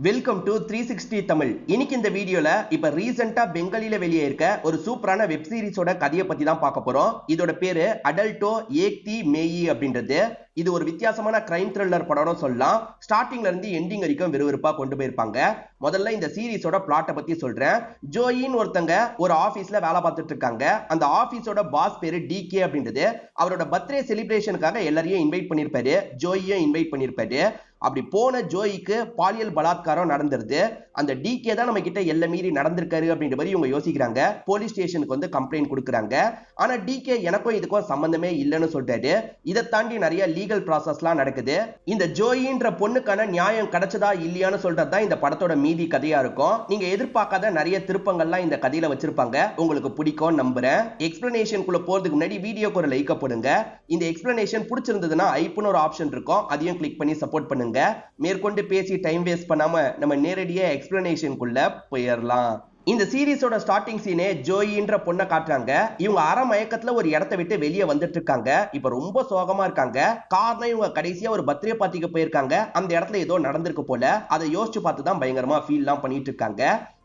Welcome to 360 Tamil. இன்னைக்கு இந்த வீடியோல இப்ப ரீசெண்டா பெங்காலில வெளியே இருக்க ஒரு சூப்பரான வெப் சீரிஸோட கதையை பத்தி தான் பார்க்க போறோம். இதோட பேரு அடல்டோ ஏக்தி மேயி அப்படின்றது. இது ஒரு வித்தியாசமான கிரைம் த்ரில்லர் படம்னு சொல்லலாம். ஸ்டார்டிங்ல இருந்து எண்டிங் வரைக்கும் விறுவிறுப்பா கொண்டு போயிருப்பாங்க. முதல்ல இந்த சீரிஸோட பிளாட்டை பத்தி சொல்றேன். ஜோயின்னு ஒருத்தங்க ஒரு ஆபீஸ்ல வேலை பார்த்துட்டு இருக்காங்க. அந்த ஆபீஸோட பாஸ் பேரு டிகே அப்படின்றது. அவரோட பர்த்டே செலிப்ரேஷனுக்காக எல்லாரையும் இன்வைட் பண்ணிருப்பாரு. ஜோயியும் இன்வைட் பண்ணிருப்பாரு. அப்படி போன ஜோயிக்கு பாலியல் பலாத்காரம் நடந்துருது. அந்த டிகே தான் நம்ம கிட்ட எல்லை மீறி நடந்திருக்காரு அப்படின்ற மாதிரி இவங்க யோசிக்கிறாங்க. போலீஸ் ஸ்டேஷனுக்கு வந்து கம்ப்ளைண்ட் கொடுக்குறாங்க. ஆனா டிகே எனக்கும் இதுக்கும் சம்பந்தமே இல்லைன்னு சொல்றாரு. இதை தாண்டி நிறைய லீகல் ப்ராசஸ்லாம் நடக்குது. இந்த ஜோயின்ற பொண்ணுக்கான நியாயம் கிடைச்சதா இல்லையான்னு சொல்றதுதான் இந்த படத்தோட மீதி கதையா இருக்கும். நீங்க எதிர்பார்க்காத நிறைய திருப்பங்கள்லாம் இந்த கதையில வச்சிருப்பாங்க. உங்களுக்கு பிடிக்கும் நம்புறேன். எக்ஸ்பிளனேஷனுக்குள்ள போறதுக்கு முன்னாடி வீடியோக்கு ஒரு லைக் போடுங்க. இந்த எக்ஸ்பிளனேஷன் பிடிச்சிருந்ததுன்னா ஐப்னு ஒரு ஆப்ஷன் இருக்கும், அதையும் கிளிக் பண்ணி சப்போர்ட் பண்ணுங்க. மேற்கொண்டு பேசி டைம் வேஸ்ட் பண்ணாம நம்ம நேரடியா எக்ஸ்பிளனேஷனுக்குள்ள போயிடலாம். இந்த சீரிஸோட ஸ்டார்டிங் சீனே ஜோயின்ற பொண்ணை காட்டுறாங்க. இவங்க அரை மயக்கத்துல ஒரு இடத்தை விட்டு வெளியே வந்துட்டு இருக்காங்க. இப்ப ரொம்ப சோகமா இருக்காங்க. காரணம் இவங்க கடைசியா ஒரு பர்த்டே பார்ட்டிக்கு போயிருக்காங்க. அந்த இடத்துல ஏதோ நடந்திருக்கு போல. அதை யோசிச்சு பார்த்து தான் பயங்கரமா ஃபீல்லாம் பண்ணிட்டு இருக்காங்க.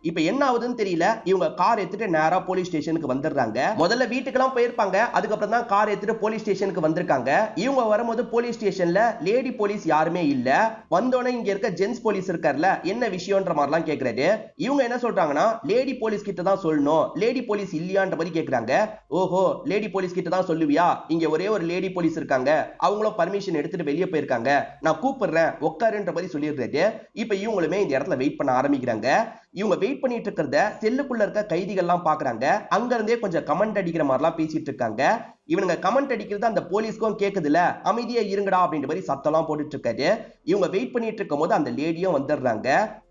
இப்ப என்ன ஆகுதுன்னு தெரியல. இவங்க கார் எடுத்துட்டு நேரா போலீஸ் ஸ்டேஷனுக்கு வந்துடுறாங்க. முதல்ல வீட்டுக்கெல்லாம் போயிருப்பாங்க. அதுக்கப்புறம் தான் கார் எடுத்துட்டு போலீஸ் ஸ்டேஷனுக்கு வந்திருக்காங்க. இவங்க வரும்போது போலீஸ் ஸ்டேஷன்ல லேடி போலீஸ் யாருமே இல்ல. வந்தோடனே இங்க இருக்க ஜென்ஸ் போலீஸ் இருக்கார்ல, என்ன விஷயம்ன்ற மாதிரிலாம் கேக்குறாரு. இவங்க என்ன சொல்றாங்கன்னா, லேடி போலீஸ் கிட்ட தான் சொல்லணும், லேடி போலீஸ் இல்லையான்ற மாதிரி கேக்குறாங்க. ஓஹோ, லேடி போலீஸ் கிட்ட தான் சொல்லுவியா? இங்க ஒரே ஒரு லேடி போலீஸ் இருக்காங்க, அவங்களும் பர்மிஷன் எடுத்துட்டு வெளியே போயிருக்காங்க, நான் கூப்பிடுறேன் உட்காருன்ற மாதிரி சொல்லிடுறாரு. இப்ப இவங்களுமே இந்த இடத்துல வெயிட் பண்ண ஆரம்பிக்கிறாங்க. இவங்க வெயிட் பண்ணிட்டு இருக்கிறத செல்லுக்குள்ள இருக்க கைதிகள்லாம் பாக்குறாங்க. அங்க இருந்தே கொஞ்சம் கமெண்ட் அடிக்கிற மாதிரிலாம் பேசிட்டு இருக்காங்க. இவனுங்க கமெண்ட் அடிக்கிறது அந்த போலீஸ்க்கும் கேக்குதுல, அமைதியா இருங்கடா அப்படின்ற மாதிரி சத்தம்லாம் போட்டுட்டு இருக்காரு. இவங்க வெயிட் பண்ணிட்டு இருக்கும் போது அந்த லேடியும் வந்துடுறாங்க.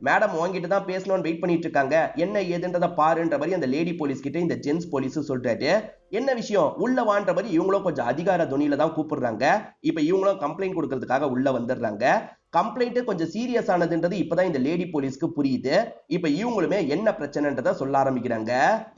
மேடம் உங்ககிட்ட தான் பேசணும்னு வெயிட் பண்ணிட்டு இருக்காங்க, என்ன ஏதுன்றத பாருன்ற மாதிரி அந்த லேடி போலீஸ் கிட்ட இந்த ஜென்ஸ் போலீஸ் சொல்றாரு. என்ன விஷயம், உள்ள வான்ற மாதிரி இவங்களும் கொஞ்சம் அதிகார துணியில தான் கூப்பிடுறாங்க. இப்ப இவங்களும் கம்ப்ளைண்ட் கொடுக்கறதுக்காக உள்ள வந்துடுறாங்க. கம்ப்ளைண்ட் கொஞ்சம் சீரியஸ் ஆனதுன்றது இப்பதான் இந்த லேடி போலீஸ்க்கு புரியுது. இப்ப இவங்களுமே என்ன பிரச்சனைன்றத சொல்ல ஆரம்பிக்கிறாங்க.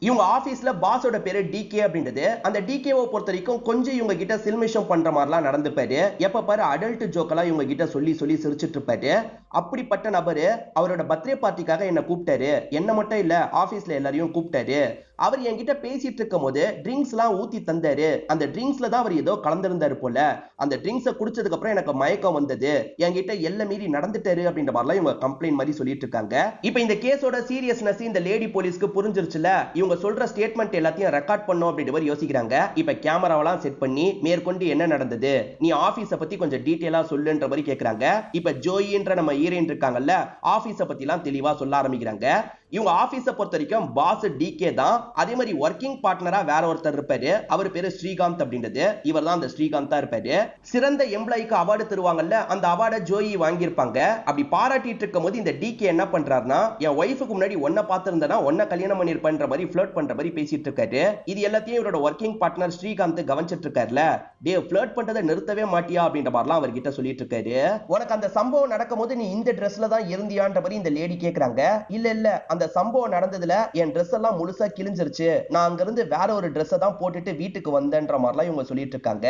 இவங்க ஆபீஸ்ல பாஸோட பேரு டிகே அப்படின்றது. அந்த டிகேவை பொறுத்த வரைக்கும் கொஞ்சம் இவங்க கிட்ட சில்மிஷம் பண்ற மாதிரிலாம் நடந்துப்பாரு. எப்ப பாரு அடல்ட் ஜோக்கெல்லாம் இவங்க கிட்ட சொல்லி சொல்லி சிரிச்சிட்டு இருப்பாரு. அப்படிப்பட்ட நபரு அவரோட பர்த்டே பார்ட்டிக்காக என்ன கூப்பிட்டாரு. என்ன மட்டும் இல்ல, ஆபீஸ்ல எல்லாரையும் கூப்பிட்டாரு. அவர் என்கிட்ட பேசிட்டு இருக்கும் போது ட்ரிங்க்ஸ் எல்லாம் ஊத்தி தந்தாரு. அந்த ட்ரிங்க்ஸ்ல தான் அவர் ஏதோ கலந்திருந்தாரு போல. அந்த ட்ரிங்க்ஸை குடிச்சதுக்கு அப்புறம் எனக்கு மயக்கம் வந்தது, என்கிட்ட எல்லை மீறி நடந்துட்டாரு அப்படின்ற மாதிரிலாம் இவங்க கம்ப்ளைண்ட் மாதிரி சொல்லிட்டு இருக்காங்க. இப்ப இந்த கேஸோட சீரியஸ்னஸ் இந்த லேடி போலீஸ்க்கு புரிஞ்சிருச்சுல. இவங்க சொல்ற ஸ்டேட்மெண்ட் எல்லாத்தையும் ரெக்கார்ட் பண்ணும் அப்படின்ற மாதிரி யோசிக்கிறாங்க. இப்ப கேமராவெல்லாம் செட் பண்ணி மேற்கொண்டு என்ன நடந்தது, நீ ஆபீஸ பத்தி கொஞ்சம் டீடைலா சொல்லுன்ற மாதிரி கேக்குறாங்க. இப்ப ஜோயின்ற நம்ம ஹீரோயின் இருக்காங்கல்ல, ஆபீஸ பத்தி எல்லாம் தெளிவா சொல்ல ஆரம்பிக்கிறாங்க. இவங்க ஆபீஸ பொறுத்த வரைக்கும் பாஸ் டிகே தான். அதே மாதிரி ஒர்க்கிங் பார்ட்னரா வேற ஒருத்தர் இருப்பாரு. அவர் பேரு ஸ்ரீகாந்த் அப்படின்றது. இவர் தான் அந்த ஸ்ரீகாந்தா இருப்பாரு. சிறந்த எம்ப்ளாய்க்கு அவார்டு தருவாங்கல்ல, அந்த அவார்டை ஜோயி வாங்கியிருப்பாங்க. அப்படி பாராட்டிட்டு இருக்கும் போது இந்த டிகே என்ன பண்றாருன்னா, என் ஒய்ஃபுக்கு முன்னாடி ஒன்ன பார்த்திருந்தா ஒன்ன கல்யாணம் பண்ணிருப்பேன்ற மாதிரி ஃபிளர்ட் பண்ற மாதிரி பேசிட்டு இருக்காரு. இது எல்லாத்தையும் இவரோட ஒர்க்கிங் பார்ட்னர் ஸ்ரீகாந்த் கவனிச்சிட்டு இருக்காருல. டே ஃபிளர்ட் பண்றதை நிறுத்தவே மாட்டியா அப்படின்ற மாதிரிலாம் அவர்கிட்ட சொல்லிட்டு இருக்காரு. உனக்கு அந்த சம்பவம் நடக்கும் போது நீ இந்த ட்ரெஸ்ல தான் இருந்தியான்ற மாதிரி இந்த லேடி கேக்குறாங்க. இல்ல இல்ல, அந்த சம்பவம் நடந்ததுல என் ட்ரெஸ் எல்லாம் முழுசா கிழிஞ்சிருச்சு, நான் அங்க இருந்து வேற ஒரு ட்ரெஸ் தான் போட்டுட்டு வீட்டுக்கு வந்தேன்ற மாதிரிலாம் இவங்க சொல்லிட்டு இருக்காங்க.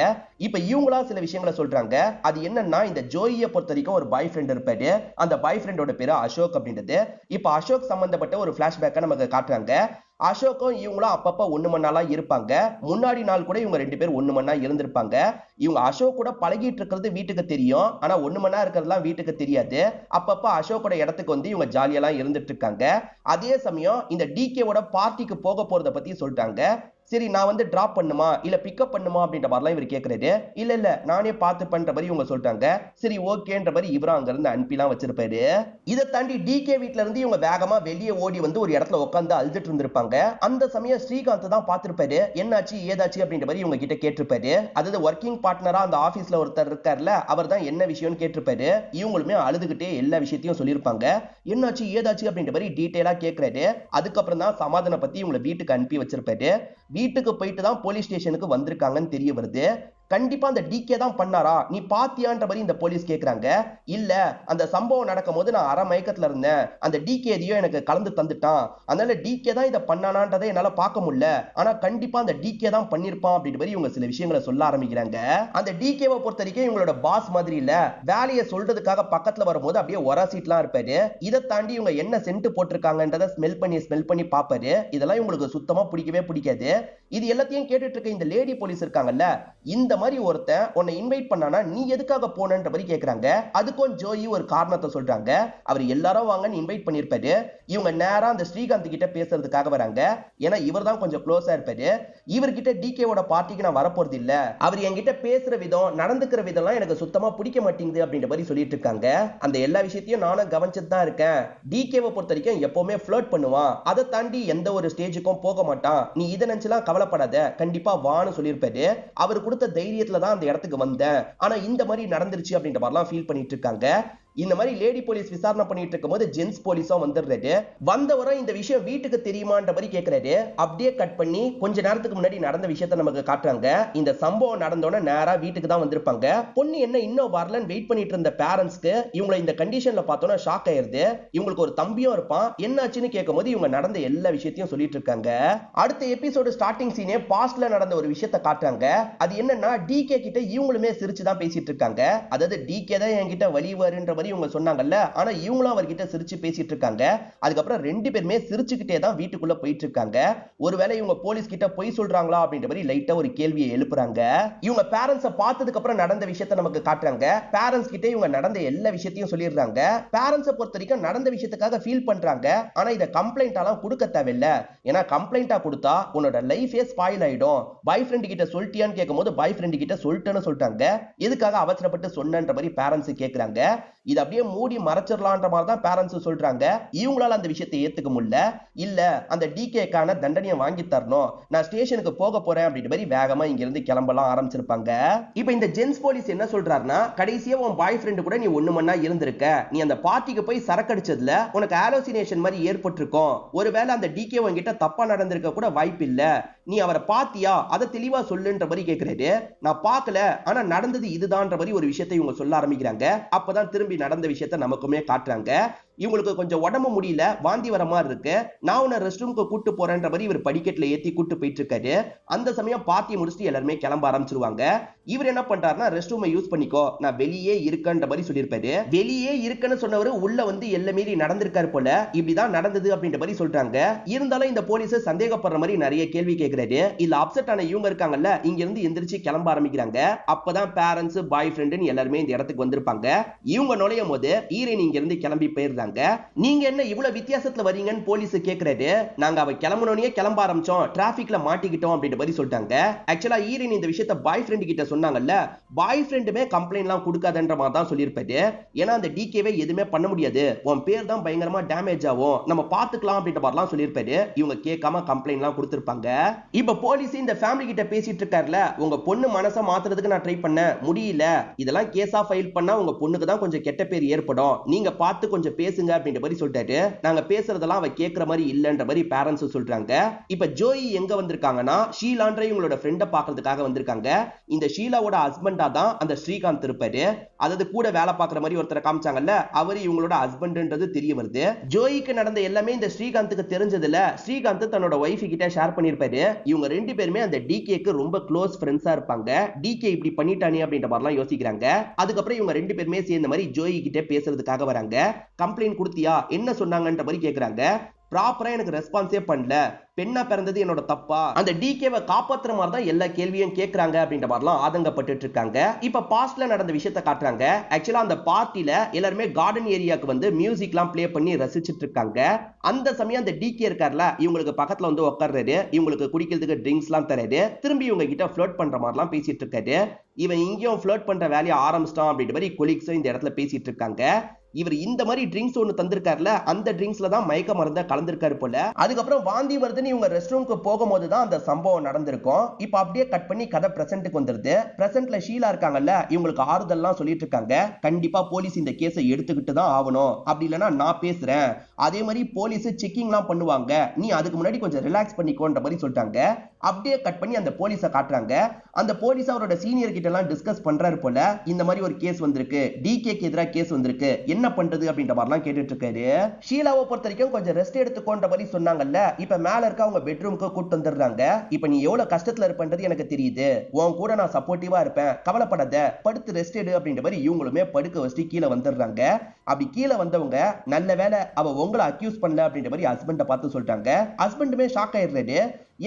இப்ப இவங்களா சில விஷயங்களை சொல்றாங்க. அது என்னன்னா, இந்த ஜோயியை பொறுத்த வரைக்கும் ஒரு பாய் ஃப்ரெண்ட் இருப்பாரு. அந்த பாய் ஃப்ரெண்டோட பேரு அசோக் அப்படின்றது. இப்ப அசோக் சம்பந்தப்பட்ட ஒரு பிளாஷ்பேக்கை நமக்கு காட்டுறாங்க. அசோக்கும் இவங்களும் அப்பப்ப ஒண்ணு மண்ணாலா இருப்பாங்க. முன்னாடி நாள் கூட இவங்க ரெண்டு பேரும் ஒண்ணு மண்ணா இருந்திருப்பாங்க. இவங்க அசோக் கூட பழகிட்டு இருக்கிறது வீட்டுக்கு தெரியும், ஆனா ஒண்ணு மண்ணா இருக்கிறதுலாம் வீட்டுக்கு தெரியாது. அப்பப்ப அசோக்கோட இடத்துக்கு வந்து இவங்க ஜாலியெல்லாம் இருந்துட்டு இருக்காங்க. அதே சமயம் இந்த டிகேவோட பார்ட்டிக்கு போக போறத பத்தி சொல்றாங்க. சரி, நான் வந்து டிராப் பண்ணுமா இல்ல பிக்கப் பண்ணுமா அப்படின்ற மாதிரிலாம் இவர் கேட்கறாரு. இல்ல இல்ல, நானே பார்த்து பண்ற மாதிரி இவங்க சொல்றாங்க. சரி ஓகேன்ற மாதிரி இவரும் அங்க இருந்து அனுப்பிலாம் வச்சிருப்பாரு. இதை தாண்டி டிகே வீட்ல இருந்து இவங்க வேகமா வெளியே ஓடி வந்து ஒரு இடத்துல உட்காந்து அழுதுட்டு இருந்திருப்பாங்க. அந்த சமயம் ஸ்ரீகாந்த் தான் பார்த்திருப்பாரு. என்னாச்சு ஏதாச்சு அப்படின்ற மாதிரி இவங்க கிட்ட கேட்டிருப்பாரு. அதாவது ஒர்க்கிங் பார்ட்னரா அந்த ஆபீஸ்ல ஒருத்தர் இருக்காருல, அவர் தான் என்ன விஷயம்னு கேட்டிருப்பாரு. இவங்களுமே அழுதுகிட்டே எல்லா விஷயத்தையும் சொல்லியிருப்பாங்க. என்னாச்சு ஏதாச்சு அப்படின்ற மாதிரி டீடைலா கேட்கறாரு. அதுக்கப்புறம் தான் சமாதானம் பத்தி இவங்களை வீட்டுக்கு அனுப்பி வச்சிருப்பாரு. வீட்டுக்கு போயிட்டு தான் போலீஸ் ஸ்டேஷனுக்கு வந்திருக்காங்கன்னு தெரிய வருது. கண்டிப்பா அந்த டிகே தான் பண்ணாரா, நீ பாத்தியான்ற மாதிரி இந்த போலீஸ் கேக்குறாங்க. இல்ல, அந்த சம்பவம் நடக்கும் போது நான் அரை மயக்கத்துல இருந்தேன், அந்த டிகே எதையோ எனக்கு கலந்து தந்துட்டான், அதனால டிகே தான் இதை பண்ணானான்றதை என்னால பார்க்க முடியல, ஆனா கண்டிப்பா அந்த டிகே தான் பண்ணிருப்பான் அப்படின்ற மாதிரி இவங்க சில விஷயங்களை சொல்ல ஆரம்பிக்கிறாங்க. அந்த டிகேவை பொறுத்த வரைக்கும் இவங்களோட பாஸ் மாதிரி இல்ல, வேலையை சொல்றதுக்காக பக்கத்துல வரும்போது அப்படியே ஒரா சீட்லாம் இருப்பாரு. இதை தாண்டி இவங்க என்ன சென்ட் போட்டிருக்காங்கன்றதை ஸ்மெல் பண்ணி பாப்பாரு. இதெல்லாம் இவங்களுக்கு சுத்தமா பிடிக்கவே பிடிக்காது. இது எல்லாத்தையும் கேட்டுட்டு இருக்க இந்த லேடி போலீஸ் இருக்காங்கல்ல, இந்த மாதிரி ஒருத்தன் உன்னை இன்வைட் பண்ணானா நீ எதுக்காக போனன்ற மாதிரி கேக்குறாங்க. அதுக்கும் ஜோயி ஒரு காரணத்தை சொல்றாங்க. அவர் எல்லாரும் வாங்கன்னு இன்வைட் பண்ணிருப்பாரு. இவங்க நேரா அந்த ஸ்ரீகாந்த் கிட்ட பேசுறதுக்காக வராங்க. ஏன்னா இவர் தான் கொஞ்சம் க்ளோஸா இருப்பாரு. இவர்கிட்ட டிகேவோட பார்ட்டிக்கு நான் வரப்போறது இல்ல, அவர் என்கிட்ட பேசுற விதம் நடந்துக்கிற விதம்லாம் எனக்கு சுத்தமா பிடிக்க மாட்டேங்குது அப்படின்ற மாதிரி சொல்லிட்டு இருக்காங்க. அந்த எல்லா விஷயத்தையும் நானும் கவனிச்சுட்டு தான் இருக்கேன். டிகேவை பொறுத்த வரைக்கும் எப்பவுமே ஃப்ளர்ட் பண்ணுவான், அதை தாண்டி எந்த ஒரு ஸ்டேஜுக்கும் போக மாட்டான், நீ இதை நினைச்சுலாம் கவலைப்படாத, கண்டிப்பா வான்னு சொல்லியிருப்பாரு. அவர் கொடுத்த தைரியத்துல தான் அந்த இடத்துக்கு வந்தேன், ஆனா இந்த மாதிரி நடந்துருச்சு அப்படின்ற மாதிரிலாம் ஃபீல் பண்ணிட்டு இருக்காங்க. இந்த மாதிரி லேடி போலீஸ் விசாரணை பண்ணிட்டு இருக்கும்போது ஜென்ஸ் போலீஸும் வந்துடுறாரு. வந்தவரும் இந்த விஷயம் வீட்டுக்கு தெரியுமான்ற மாதிரி கேட்கிறாரு. அப்படியே கட் பண்ணி கொஞ்ச நேரத்துக்கு முன்னாடி நடந்த விஷயத்தை நமக்கு காட்டுறாங்க. இந்த சம்பவம் நடந்தோட நேரா வீட்டுக்கு தான் வந்திருப்பாங்க. பொண்ணு என்ன இன்னும் வரலன்னு வெயிட் பண்ணிட்டு இருந்த பேரண்ட்ஸ்க்கு இவங்களை இந்த கண்டிஷன்ல பார்த்தோன்னா ஷாக் ஆயிருது. இவங்களுக்கு ஒரு தம்பியும் இருப்பான். என்னாச்சுன்னு கேட்கும்போது இவங்க நடந்த எல்லா விஷயத்தையும் சொல்லிட்டு இருக்காங்க. அடுத்த எபிசோடு ஸ்டார்டிங் சீனே பாஸ்ட்ல நடந்த ஒரு விஷயத்தை காட்டுறாங்க. அது என்னன்னா, டிகே கிட்ட இவங்களுமே சிரிச்சு தான் பேசிட்டு இருக்காங்க. அதாவது டிகே தான் என்கிட்ட வலிவாருன்ற இவங்க சொன்னாங்கல்ல, ஆனா இவங்களும் அவர்கிட்ட சிரிச்சு பேசிட்டு இருக்காங்க. அதுக்கப்புறம் ரெண்டு பேருமே சிரிச்சுக்கிட்டே தான் வீட்டுக்குள்ள போயிட்டு இருக்காங்க. ஒருவேளை இவங்க போலீஸ் கிட்ட பொய் சொல்றாங்களா அப்படின்ற மாதிரி லைட்டா ஒரு கேள்வியை எழுப்புறாங்க. இவங்க பேரண்ட்ஸை பார்த்ததுக்கு அப்புறம் நடந்த விஷயத்தை நமக்கு காட்டுறாங்க. பேரண்ட்ஸ் கிட்ட இவங்க நடந்த எல்லா விஷயத்தையும் சொல்லிடுறாங்க. பேரண்ட்ஸை பொறுத்த வரைக்கும் நடந்த விஷயத்துக்காக ஃபீல் பண்றாங்க. ஆனா இதை கம்ப்ளைண்டாலாம் கொடுக்க தேவையில்ல, ஏன்னா கம்ப்ளைண்டா கொடுத்தா உன்னோட லைஃபே ஸ்பாயில் ஆயிடும். பாய் ஃப்ரெண்ட் கிட்ட சொல்லிட்டியான்னு கேட்கும்போது பாய் ஃப்ரெண்ட் கிட்ட சொல்லிட்டேன்னு சொல்லிட்டாங்க, எதுக்காக அவசரப்பட்டு சொன்னன்ற மாதிரி பேரண்ட்ஸ் கேட்கறாங்க. இது அப்படியே மூடி மறைச்சிடலான்ற மாதிரி தான் பேரண்ட்ஸ் சொல்றாங்க. இவங்களால அந்த விஷயத்தை ஏத்துக்க முடியல. இல்ல, அந்த டிகேக்கான தண்டனையை வாங்கி தரணும், நான் ஸ்டேஷனுக்கு போக போறேன் அப்படின்ற மாதிரி வேகமா இங்க இருந்து கிளம்பலாம் ஆரம்பிச்சிருப்பாங்க. இப்போ இந்த ஜென்ஸ் போலீஸ் என்ன சொல்றாருன்னா, கடைசியா உன் பாய் ஃப்ரெண்ட் கூட நீ ஒண்ணு மண்ணா இருந்திருக்க, நீ அந்த பார்ட்டிக்கு போய் சரக்கடிச்சதுல உனக்கு ஆலோசினேஷன் மாதிரி ஏற்பட்டிருக்கும், ஒருவேளை அந்த டிகே உன்கிட்ட தப்பா நடந்திருக்க கூட வாய்ப்பு இல்ல, நீ அவரை பாத்தியா அதை தெளிவா சொல்லுன்ற மாதிரி கேட்கிறாரு. நான் பார்க்கல, ஆனா நடந்தது இதுதான்ற மாதிரி ஒரு விஷயத்தை இவங்க சொல்ல ஆரம்பிக்கிறாங்க. அப்பதான் திரும்பி நடந்த விஷயத்தை நமக்குமே காட்டுறாங்க. இவங்களுக்கு கொஞ்சம் உடம்பு முடியல, வாந்தி வர மாதிரி இருக்கு, நான் உன்னை ரெஸ்ட் ரூமுக்கு கூட்டு போறேன்ற மாதிரி இவர் படிக்கட்டுல ஏத்தி கூட்டு போயிட்டு இருக்காரு. அந்த சமயம் பார்ட்டி முடிச்சுட்டு எல்லாருமே கிளம்ப ஆரம்பிச்சிருவாங்க. இவர் என்ன பண்றாருன்னா, ரெஸ்ட் ரூமை யூஸ் பண்ணிக்கோ, நான் வெளியே இருக்கன்ற மாதிரி சொல்லியிருப்பாரு. வெளியே இருக்குன்னு சொன்னவர் உள்ள வந்து எல்லை மீறி நடந்திருக்காரு போல, இப்படிதான் நடந்தது அப்படின்ற மாதிரி சொல்றாங்க. இருந்தாலும் இந்த போலீஸ் சந்தேகப்படுற மாதிரி நிறைய கேள்வி கேட்கிறாரு. இல்ல அப்செட் ஆன இவங்க இருக்காங்கல்ல, இங்க இருந்து எந்திரிச்சு கிளம்ப ஆரம்பிக்கிறாங்க. அப்பதான் பேரண்ட்ஸ் பாய் ஃப்ரெண்ட் எல்லாருமே இந்த இடத்துக்கு வந்திருப்பாங்க. இவங்க நுழையும் போது ஈரன் இங்க இருந்து கிளம்பி போயிருந்தாங்க. நீங்க என்ன இவ்வளவு வித்தியாசத்துல வரீங்கன்னு போலீஸ் கேக்குறாரு. நாங்க அவ கிளம்பணும்னே கிளம்ப ஆரம்பிச்சோம், டிராபிக்ல மாட்டிக்கிட்டோம் அப்படின்ற மாதிரி சொல்லிட்டாங்க. ஆக்சுவலா ஈரன் இந்த விஷயத்தை பாய் ஃப்ரெண்ட் கிட்ட சொன்னாங்கல்ல, பாய் ஃப்ரெண்டுமே கம்ப்ளைண்ட்லாம் கொடுக்காதன்ற மாதிரி தான் சொல்லியிருப்பாரு. ஏன்னா அந்த டிகேவே எதுவுமே பண்ண முடியாது, உன் பேர் தான் பயங்கரமா டேமேஜ் ஆகும், நம்ம பாத்துக்கலாம் அப்படின்ற மாதிரிலாம் சொல்லியிருப்பாரு. இவங்க கேட்காம கம்ப்ளைண்ட்லாம் கொடுத்திருப்பாங்க. இப்ப போலீஸ் இந்த ஃபேமிலி கிட்ட பேசிட்டு இருக்காருல, உங்க பொண்ணு மனசை மாத்துறதுக்கு நான் ட்ரை பண்ண முடியல, இதெல்லாம் கேஸா ஃபைல் பண்ணா உங்க பொண்ணுக்கு தான் கொஞ்சம் கெட்ட பேர் ஏற்படும், நீங்க பார்த்து கொஞ்சம் பேசுங்க அப்படின்ற மாதிரி சொல்லிட்டாரு. நாங்க பேசுறதெல்லாம் அவ கேட்கிற மாதிரி இல்லன்ற மாதிரி பேரண்ட்ஸ் சொல்றாங்க. இப்ப ஜோயி எங்க வந்திருக்காங்கன்னா, ஷீலான்ற இவங்களோட ஃப்ரெண்ட பாக்குறதுக்காக வந்திருக்காங்க. இந்த ஷீலாவோட ஹஸ்பண்டா தான் அந்த ஸ்ரீகாந்த் இருப்பாரு. அதாவது கூட வேலை பார்க்குற மாதிரி ஒருத்தரை காமிச்சாங்கல்ல, அவரு இவங்களோட ஹஸ்பண்ட்ன்றது தெரிய வருது. ஜோயிக்கு நடந்த எல்லாமே இந்த ஸ்ரீகாந்துக்கு தெரிஞ்சதுல ஸ்ரீகாந்த் தன்னோட ஒய்ஃப் கிட்ட ஷேர் பண்ணிருப்பாரு. இவங்க ரெண்டு பேருமே அந்த டிகேக்கு ரொம்ப க்ளோஸ் ஃப்ரெண்ட்ஸா இருப்பாங்க. டிகே இப்படி பண்ணிட்டானே அப்படின்ற மாதிரிலாம் யோசிக்கிறாங்க. அதுக்கப்புறம் இவங்க ரெண்டு பேருமே சேர்ந்த மாதிரி ஜோயி கிட்ட பேசுறதுக்காக வராங்க. கம்ப்ளைண்ட் கொடுத்தியா, என்ன சொன்னாங்கன்ற மாதிரி கேக்குறாங்க. ப்ராப்பரா எனக்கு ரெஸ்பான்ஸே பண்ணல, பெண்ணா பிறந்தது என்னோட தப்பா, அந்த டிகேவை காப்பாத்துற மாதிரி தான் எல்லா கேள்வியும் கேட்கறாங்க அப்படின்ற மாதிரிலாம் ஆதங்கப்பட்டு இருக்காங்க. இப்ப பாஸ்ட்ல நடந்த விஷயத்தை காட்டுறாங்க. ஆக்சுவலா அந்த பார்ட்டில எல்லாருமே கார்டன் ஏரியாக்கு வந்து மியூசிக்லாம் ப்ளே பண்ணி ரசிச்சிட்டு இருக்காங்க. அந்த சமயம் அந்த டிகே இருக்கார்ல, இவங்களுக்கு பக்கத்துல வந்து உட்கார்றாரு, இவங்களுக்கு குடிக்கிறதுக்கு ட்ரிங்க்ஸ்லாம் தராரு, திரும்பி இவங்க கிட்ட ஃப்ளர்ட் பண்ற மாதிரிலாம் பேசிட்டு இருக்காரு. இவன் இங்கேயும் ஃப்ளர்ட் பண்ற வேலையை ஆரம்பிச்சிட்டான் அப்படின்ற மாதிரி கொலீக்ஸும் இந்த இடத்துல பேசிட்டு இருக்காங்க. இவர் இந்த மாதிரி ட்ரிங்க்ஸ் ஒன்னு தந்திருக்காருல, அந்த ட்ரிங்க்ஸ்ல தான் மயக்க மருந்த கலந்திருக்காரு போல. அதுக்கப்புறம் வாந்தி வருதுன்னு இவங்க ரெஸ்ட் ரூமுக்கு போகும்போது தான் அந்த சம்பவம் நடந்திருக்கும். இப்போ அப்படியே கட் பண்ணி கதை பிரசன்ட்டுக்கு வந்துருது. பிரசன்ட்ல ஷீலா இருக்காங்கல்ல, இவங்களுக்கு ஆறுதல்லாம் சொல்லிட்டு இருக்காங்க. கண்டிப்பா போலீஸ் இந்த கேஸை எடுத்துக்கிட்டு தான் ஆகணும், அப்படி இல்லைன்னா நான் பேசுறேன், அதே மாதிரி போலீஸ் செக்கிங்லாம் பண்ணுவாங்க, நீ அதுக்கு முன்னாடி கொஞ்சம் ரிலாக்ஸ் பண்ணிக்கோன்ற மாதிரி சொல்லிட்டாங்க. அப்படியே கட் பண்ணி அந்த போலீஸை காட்டுறாங்க. அந்த போலீஸ் அவரோட சீனியர் கிட்ட எல்லாம் டிஸ்கஸ் பண்றாரு போல. இந்த மாதிரி ஒரு கேஸ் வந்திருக்கு, டிகேக்கு எதிராக கேஸ் வந்திருக்கு, என்ன பண்றது அப்படின்ற மாதிரிலாம் கேட்டுட்டு இருக்காரு. ஷீலாவை பொறுத்த வரைக்கும் கொஞ்சம் ரெஸ்ட் எடுத்துக்கோன்ற மாதிரி சொன்னாங்கல்ல, இப்ப மேல இருக்க அவங்க பெட்ரூமுக்கு கூட்டு வந்துடுறாங்க. இப்ப நீ எவ்வளவு கஷ்டத்துல இருப்பன்றது எனக்கு தெரியுது, உன் கூட நான் சப்போர்ட்டிவா இருப்பேன், கவலைப்படாத, படுத்து ரெஸ்ட் எடு அப்படின்ற மாதிரி இவங்களுமே படுக்க வச்சுட்டு கீழே வந்துடுறாங்க. அப்படி கீழே வந்தவங்க நல்ல வேலை அவ உங்களை அக்யூஸ் பண்ணல அப்படின்ற மாதிரி ஹஸ்பண்ட பார்த்து சொல்லிட்டாங்க. ஹஸ்பண்டுமே ஷாக் ஆயிடுறாரு.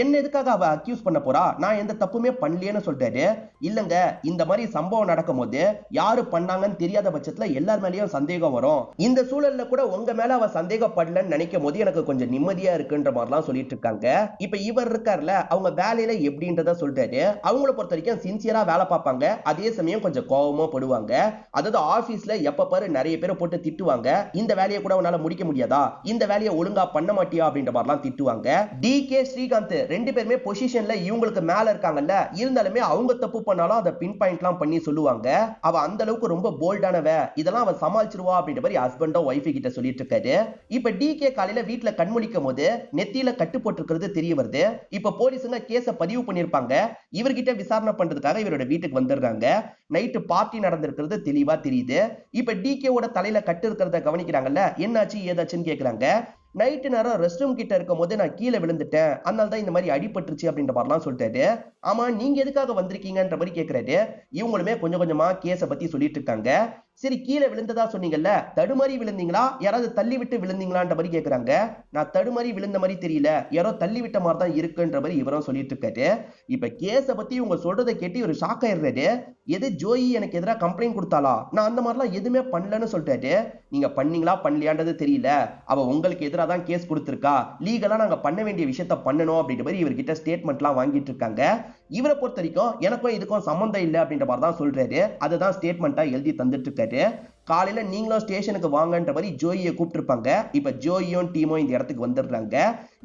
என்ன எதுக்காக அவ அக்யூஸ் பண்ண போறா, நான் எந்த தப்புமே பண்ணலையேன்னு சொல்றாரு. இல்லங்க, இந்த மாதிரி சம்பவம் நடக்கும் போது யாரு பண்ணாங்கன்னு தெரியாத பட்சத்துல எல்லார் மேலயும் சந்தேகம் வரும். இந்த சூழல்ல கூட உங்க மேல அவ சந்தேகப்படலன்னு நினைக்கும் போது எனக்கு கொஞ்சம் நிம்மதியா இருக்குன்ற மாதிரிலாம் சொல்லிட்டு இருக்காங்க. இப்ப இவர் இருக்கார்ல, அவங்க வேலையில எப்படின்றத சொல்றாரு. அவங்கள பொறுத்த வரைக்கும் சின்சியரா வேலை பார்ப்பாங்க, அதே சமயம் கொஞ்சம் கோபமா படுவாங்க. அதாவது ஆபீஸ்ல எப்ப பாரு நிறைய பேரை போட்டு திட்டுவாங்க. இந்த வேலையை கூட உன்னால முடிக்க முடியாதா, இந்த வேலையை ஒழுங்கா பண்ண மாட்டியா அப்படின்ற மாதிரிலாம் திட்டுவாங்க. டிகே ஸ்ரீகாந்த் ரெண்டு பேருமே பொசிஷன்ல இவங்களுக்கு மேல இருக்காங்கல்ல, இருந்தாலுமே அவங்க தப்பு பண்ணாலும் அதை பின் பாயிண்ட்லாம் பண்ணி சொல்லுவாங்க. அவ அந்த அளவுக்கு ரொம்ப போல்டானவ, இதெல்லாம் அவ சமாளிச்சிருவா அப்படின்ற மாதிரி ஹஸ்பண்டும் ஒய்ஃப் கிட்ட சொல்லிட்டு இருக்காரு. இப்ப டிகே காலையில வீட்டுல கண்முழிக்கும் போது நெத்தியில கட்டு போட்டிருக்கிறது தெரிய வருது. இப்ப போலீஸுங்க கேஸ பதிவு பண்ணிருப்பாங்க. இவர்கிட்ட விசாரணை பண்றதுக்காக இவரோட வீட்டுக்கு வந்துடுறாங்க. நைட்டு பார்ட்டி நடந்திருக்கிறது தெளிவா தெரியுது. இப்ப டிகேவோட தலையில கட்டு இருக்கிறத கவனிக்கிறாங்கல்ல, என்னாச்சு ஏதாச்சுன்னு கேக்குறாங்க. நைட்டு நேரம் ரெஸ்ட் ரூம் கிட்ட இருக்கும் போது நான் கீழே விழுந்துட்டேன், அதனால தான் இந்த மாதிரி அடிபட்டுருச்சு அப்படின்ற மாதிரிலாம் சொல்லிட்டாரு. ஆமா, நீங்க எதுக்காக வந்திருக்கீங்கன்ற மாதிரி கேட்கிறாரு. இவங்களுமே கொஞ்சம் கொஞ்சமா கேஸ பத்தி சொல்லிட்டு இருக்காங்க. சரி, கீழே விழுந்ததா சொன்னீங்கல்ல, தடுமாறி விழுந்தீங்களா, யாராவது தள்ளி விட்டு விழுந்தீங்களான்ற மாதிரி கேட்கறாங்க. நான் தடுமாறி விழுந்த மாதிரி தெரியல, யாரோ தள்ளி விட்ட மாதிரி தான் இருக்குன்ற மாதிரி இவரும் சொல்லிட்டு இருக்காரு. இப்ப கேஸ பத்தி இவங்க சொல்றதை கேட்டு ஒரு ஷாக் ஆயிடுறாரு. எது ஜோயி எனக்கு எதிராக கம்ப்ளைண்ட் கொடுத்தாளா, நான் அந்த மாதிரிலாம் எதுவுமே பண்ணலன்னு சொல்லிட்டாரு. நீங்க பண்ணீங்களா பண்ணலையான்றது தெரியல, அவ உங்களுக்கு எதிராக தான் கேஸ் கொடுத்திருக்கா, லீகலா நாங்க பண்ண வேண்டிய விஷயத்த பண்ணணும் அப்படின்ற மாதிரி இவர்கிட்ட ஸ்டேட்மெண்ட்லாம் வாங்கிட்டு இருக்காங்க. இவரை பொறுத்த வரைக்கும் எனக்கும் இதுக்கும் சம்பந்தம் இல்லை அப்படின்ற மாதிரி தான் சொல்றாரு. அதுதான் ஸ்டேட்மெண்டா எழுதி தந்துட்டு இருக்காரு. காலையில நீங்களும் ஸ்டேஷனுக்கு வாங்கன்ற மாதிரி ஜோயியை கூப்பிட்டுருப்பாங்க. இப்ப ஜோயியும் டீமும் இந்த இடத்துக்கு வந்துடுறாங்க.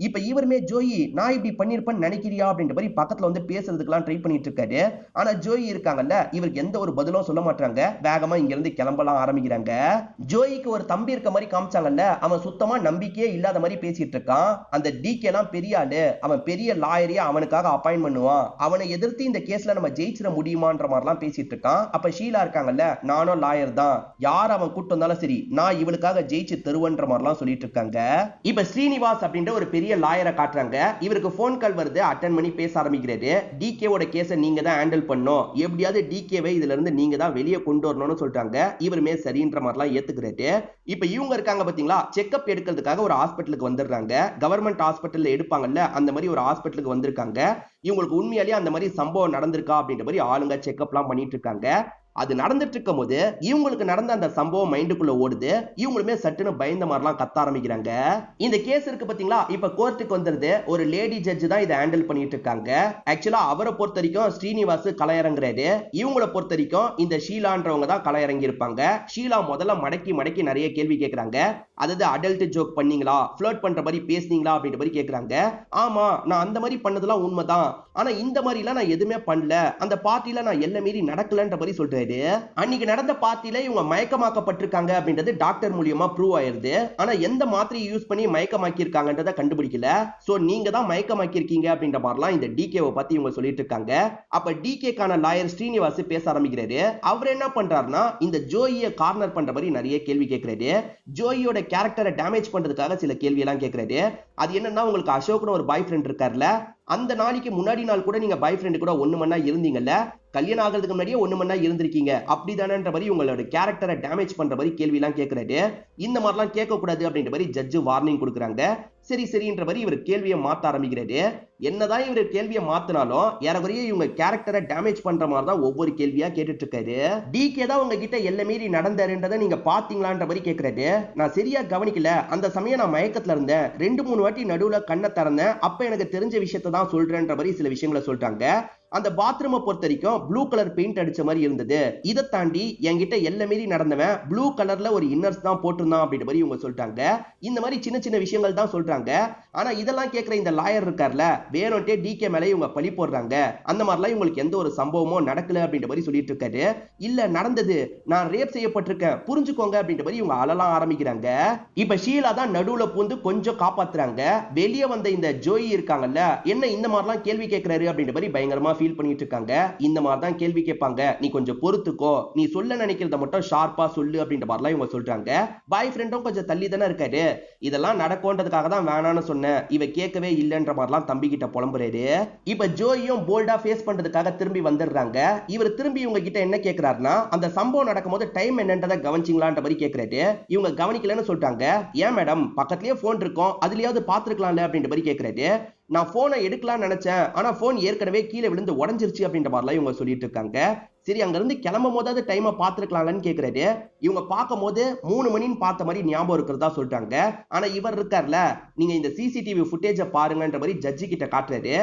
இப்ப இவருமே ஜோயி நான் இப்படி பண்ணிருப்பேன்னு நினைக்கிறியா அப்படின்ற மாதிரி பக்கத்துல வந்து பேசுறதுக்கெல்லாம் ட்ரை பண்ணிட்டு இருக்காரு. ஆனா ஜோயி இருக்காங்கல்ல, இவருக்கு எந்த ஒரு பதிலும் சொல்ல மாட்டாங்க. வேகமா இங்க இருந்து கிளம்பலாம் ஆரம்பிக்கிறாங்க. ஜோயிக்கு ஒரு தம்பி இருக்க மாதிரி காமிச்சாங்கல்ல, அவன் சுத்தமா நம்பிக்கையே இல்லாத மாதிரி பேசிட்டு இருக்கான். அந்த டிகே எல்லாம் பெரிய ஆளு, அவன் பெரிய லாயரையே அவனுக்காக அப்பாயின்ட் பண்ணுவான், அவனை எதிர்த்து இந்த கேஸ்ல நம்ம ஜெயிச்சிட முடியுமான்ற மாதிரிலாம் பேசிட்டு இருக்கான். அப்ப ஷீலா இருக்காங்கல்ல, நானும் லாயர் தான், யார் அவன் கூட்டு வந்தாலும் சரி நான் இவளுக்காக ஜெயிச்சு தருவன்ற மாதிரிலாம் சொல்லிட்டு இருக்காங்க. இப்ப ஸ்ரீனிவாஸ் அப்படின்ற ஒரு பெரிய லாயரை காட்டுறாங்க. இவருக்கு போன் கால் வருது, அட்டெண்ட் பண்ணி பேச ஆரம்பிக்கிறாரு. டிகேவோட கேஸை நீங்க தான் ஹேண்டில் பண்ணணும், எப்படியாவது டிகேவை இதுல இருந்து நீங்க தான் வெளியே கொண்டு வரணும்னு சொல்றாங்க. இவருமே சரின்ற மாதிரிலாம் ஏத்துக்கிறாரு. இப்ப இவங்க இருக்காங்க பாத்தீங்களா, செக்அப் எடுக்கிறதுக்காக ஒரு ஹாஸ்பிட்டலுக்கு வந்துடுறாங்க. கவர்மெண்ட் ஹாஸ்பிட்டல்ல எடுப்பாங்கல்ல, அந்த மாதிரி ஒரு ஹாஸ்பிட்டலுக்கு வந்திருக்காங்க. இவங்களுக்கு உண்மையாலேயே அந்த மாதிரி சம்பவம் நடந்திருக்கா அப்படின்ற மாதிரி ஆளுங்க செக்அப்லாம் பண்ணிட்டு இருக்காங்க. அது நடந்துட்டு இருக்கும் போது இவங்களுக்கு நடந்த அந்த சம்பவம் மைண்டுக்குள்ள ஓடுது. இவங்களுமே சட்டுன்னு பயந்த மாதிரிலாம் கத்த ஆரம்பிக்கிறாங்க. இந்த கேஸ் இருக்கு பாத்தீங்களா, இப்ப கோர்ட்டுக்கு வந்துருது. ஒரு லேடி ஜட்ஜ் தான் இதை ஹேண்டில் பண்ணிட்டு இருக்காங்க. ஆக்சுவலா அவரை பொறுத்த வரைக்கும் ஸ்ரீனிவாஸ் கலையறங்குறாரு. இவங்களை பொறுத்த வரைக்கும் இந்த ஷீலான்றவங்க தான் கலையறங்கி இருப்பாங்க. ஷீலா முதல்ல மடக்கி மடக்கி நிறைய கேள்வி கேட்கறாங்க. அதாவது அடல்ட் ஜோக் பண்ணீங்களா, ஃப்ளர்ட் பண்ற மாதிரி பேசுனீங்களா அப்படின்ற மாதிரி கேட்கறாங்க. ஆமா, நான் அந்த மாதிரி பண்ணதெல்லாம் உண்மைதான், ஆனா இந்த மாதிரி எல்லாம் நான் எதுவுமே பண்ணல, அந்த பார்ட்டில நான் எல்லை மீறி நடக்கலன்ற மாதிரி சொல்றேன். அன்னைக்கு நடந்த பார்ட்டில இவங்க மயக்கமாக்கப்பட்டிருக்காங்க அப்படின்றது டாக்டர் மூலமா ப்ரூவ் ஆயிருது. ஆனா எந்த மாத்திரையை யூஸ் பண்ணி மயக்கமாக்கி இருக்காங்கன்றத கண்டுபிடிக்கல. சோ நீங்க தான் மயக்கமாக்கி இருக்கீங்க அப்படின்ற மாதிரிலாம் இந்த டிகேவை பத்தி இவங்க சொல்லிட்டு இருக்காங்க. அப்ப டிகேக்கான லாயர் ஸ்ரீனிவாஸ் பேச ஆரம்பிக்கிறாரு. அவர் என்ன பண்றாருன்னா, இந்த ஜோயியை கார்னர் பண்ற மாதிரி நிறைய கேள்வி கேட்கிறாரு. ஜோயியோட கேரக்டரை டேமேஜ் பண்றதுக்காக சில கேள்வி எல்லாம் கேட்கிறாரு. அது என்னன்னா, உங்களுக்கு அசோக்னு ஒரு பாய் ஃப்ரெண்ட் இருக்காருல்ல, அந்த நாளைக்கு முன்னாடி நாள் கூட நீங்க பாய் ஃப்ரெண்ட் கூட ஒண்ணு மண்ணா இருந்தீங்கல்ல, கல்யாணம் ஆகிறதுக்கு முன்னாடியே ஒண்ணு மண்ணா இருந்திருக்கீங்க, அப்படிதானன்ற மாதிரி உங்களோட கேரக்டரை டேமேஜ் பண்ற மாதிரி கேள்வி எல்லாம் கேட்கிறாரு. இந்த மாதிரிலாம் கேட்க கூடாது அப்படின்ற மாதிரி ஜட்ஜு வார்னிங் கொடுக்குறாங்க. சரி சரின்ற மாதிரி இவர் கேள்வியை மாத்த ஆரம்பிக்கிறாரு. என்னதான் இவர் கேள்வியை மாத்தினாலும் ஏறக்குறைய இவங்க கேரக்டரை டேமேஜ் பண்ற மாதிரி தான் ஒவ்வொரு கேள்வியா கேட்டுட்டு இருக்காரு. டிகே தான் உங்ககிட்ட எல்லை மீறி நடந்தாருன்றதை நீங்க பாத்தீங்களான்ற மாதிரி கேட்கிறாரு. நான் சரியா கவனிக்கல, அந்த சமயம் நான் மயக்கத்துல இருந்தேன், 2-3 வாட்டி நடுவுல கண்ணை திறந்தேன், அப்ப எனக்கு தெரிஞ்ச விஷயத்தை தான் சொல்றேன்ற மாதிரி சில விஷயங்களை சொல்றாங்க. அந்த பாத்ரூமை பொறுத்த வரைக்கும் ப்ளூ கலர் பெயிண்ட் அடிச்ச மாதிரி இருந்தது. இதை தாண்டி என்கிட்ட எல்லை மீறி நடந்தவன் ப்ளூ கலர்ல ஒரு இன்னர்ஸ் தான் போட்டிருந்தான் அப்படின்ற மாதிரி இவங்க சொல்லிட்டாங்க. இந்த மாதிரி சின்ன சின்ன விஷயங்கள் தான் சொல்றாங்க. ஆனா இதெல்லாம் கேட்கிற இந்த லாயர் இருக்கார்ல, வேணும்ட்டே டிகே மேல இவங்க பழி போடுறாங்க. அந்த மாதிரிலாம் இவங்களுக்கு எந்த ஒரு சம்பவமும் நடக்கல அப்படின்ற மாதிரி சொல்லிட்டு இருக்காரு. இல்ல நடந்தது, நான் ரேப் செய்யப்பட்டிருக்கேன் புரிஞ்சுக்கோங்க அப்படின்ற மாதிரி இவங்க அழலாம் ஆரம்பிக்கிறாங்க. இப்ப ஷீலா தான் நடுவுல பூந்து கொஞ்சம் காப்பாத்துறாங்க. வெளியே வந்த இந்த ஜோயி இருக்காங்கல்ல, என்ன இந்த மாதிரிலாம் கேள்வி கேட்கிறாரு அப்படின்ற மாதிரி பயங்கரமா ஃபீல் பண்ணிட்டு இருக்காங்க. இந்த மாதிரி தான் கேள்வி கேட்பாங்க, நீ கொஞ்சம் பொறுத்துக்கோ, நீ சொல்ல நினைக்கிறத மட்டும் ஷார்ப்பா சொல்லு அப்படின்ற மாதிரிலாம் இவங்க சொல்றாங்க. பாய் ஃப்ரெண்டும் கொஞ்சம் தள்ளி தானே இருக்காரு, இதெல்லாம் நடக்கும்ன்றதுக்காக தான் வேணான்னு சொன்னேன், இவ கேட்கவே இல்லைன்ற மாதிரிலாம் தம்பி கிட்ட புலம்புறாரு. இப்ப ஜோயும் போல்டா ஃபேஸ் பண்றதுக்காக திரும்பி வந்துடுறாங்க. இவர் திரும்பி இவங்க கிட்ட என்ன கேட்கிறாருன்னா, அந்த சம்பவம் நடக்கும்போது டைம் என்னன்றதை கவனிச்சிங்களான்ற மாதிரி கேட்கிறாரு. இவங்க கவனிக்கலன்னு சொல்றாங்க. ஏன் மேடம், பக்கத்துலயே போன் இருக்கும், அதுலயாவது பாத்துருக்கலாம்ல அப்படின்ற மாதிரி கேட்கிறாரு. நான் போனை எடுக்கலாம்னு நினைச்சேன், ஆனா போன் ஏற்கனவே கீழே விழுந்து உடஞ்சிருச்சு அப்படின்ற மாதிரிலாம் இவங்க சொல்லிட்டு இருக்காங்க. சரி, அங்க இருந்து கிளம்பும் போதாவது டைமை பாத்துருக்கலாம்னு கேட்கிறாரு. இவங்க பார்க்கும் போது 3 மணின்னு பார்த்த மாதிரி ஞாபகம் இருக்கிறதா சொல்றாங்க. ஆனா இவர் இருக்கார்ல, நீங்க இந்த சிசிடிவி ஃபுட்டேஜை பாருங்கன்ற மாதிரி ஜட்ஜி கிட்ட காட்டுறாரு.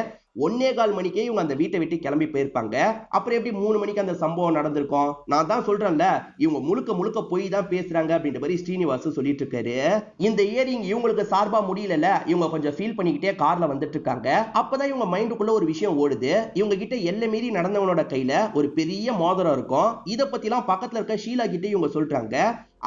1:15 மணிக்கே இவங்க அந்த வீட்டை விட்டு கிளம்பி போயிருப்பாங்க. அப்புறம் எப்படி 3 மணிக்கு அந்த சம்பவம் நடந்திருக்கும்? நான் தான் சொல்றேன்ல, இவங்க முழுக்க முழுக்க போய் தான் பேசுறாங்க அப்படின்ற மாதிரி ஸ்ரீனிவாஸ் சொல்லிட்டு இருக்காரு. இந்த இயரிங் இவங்களுக்கு சார்பா முடியல, இவங்க கொஞ்சம் ஃபீல் பண்ணிக்கிட்டே கார்ல வந்துட்டு இருக்காங்க. அப்பதான் இவங்க மைண்டுக்குள்ள ஒரு விஷயம் ஓடுது. இவங்க கிட்ட எல்லை மீறி நடந்தவனோட கையில ஒரு பெரிய மோதிரம் இருக்கும். இத பத்திலாம் பக்கத்துல இருக்க ஷீலா கிட்ட இவங்க சொல்றாங்க.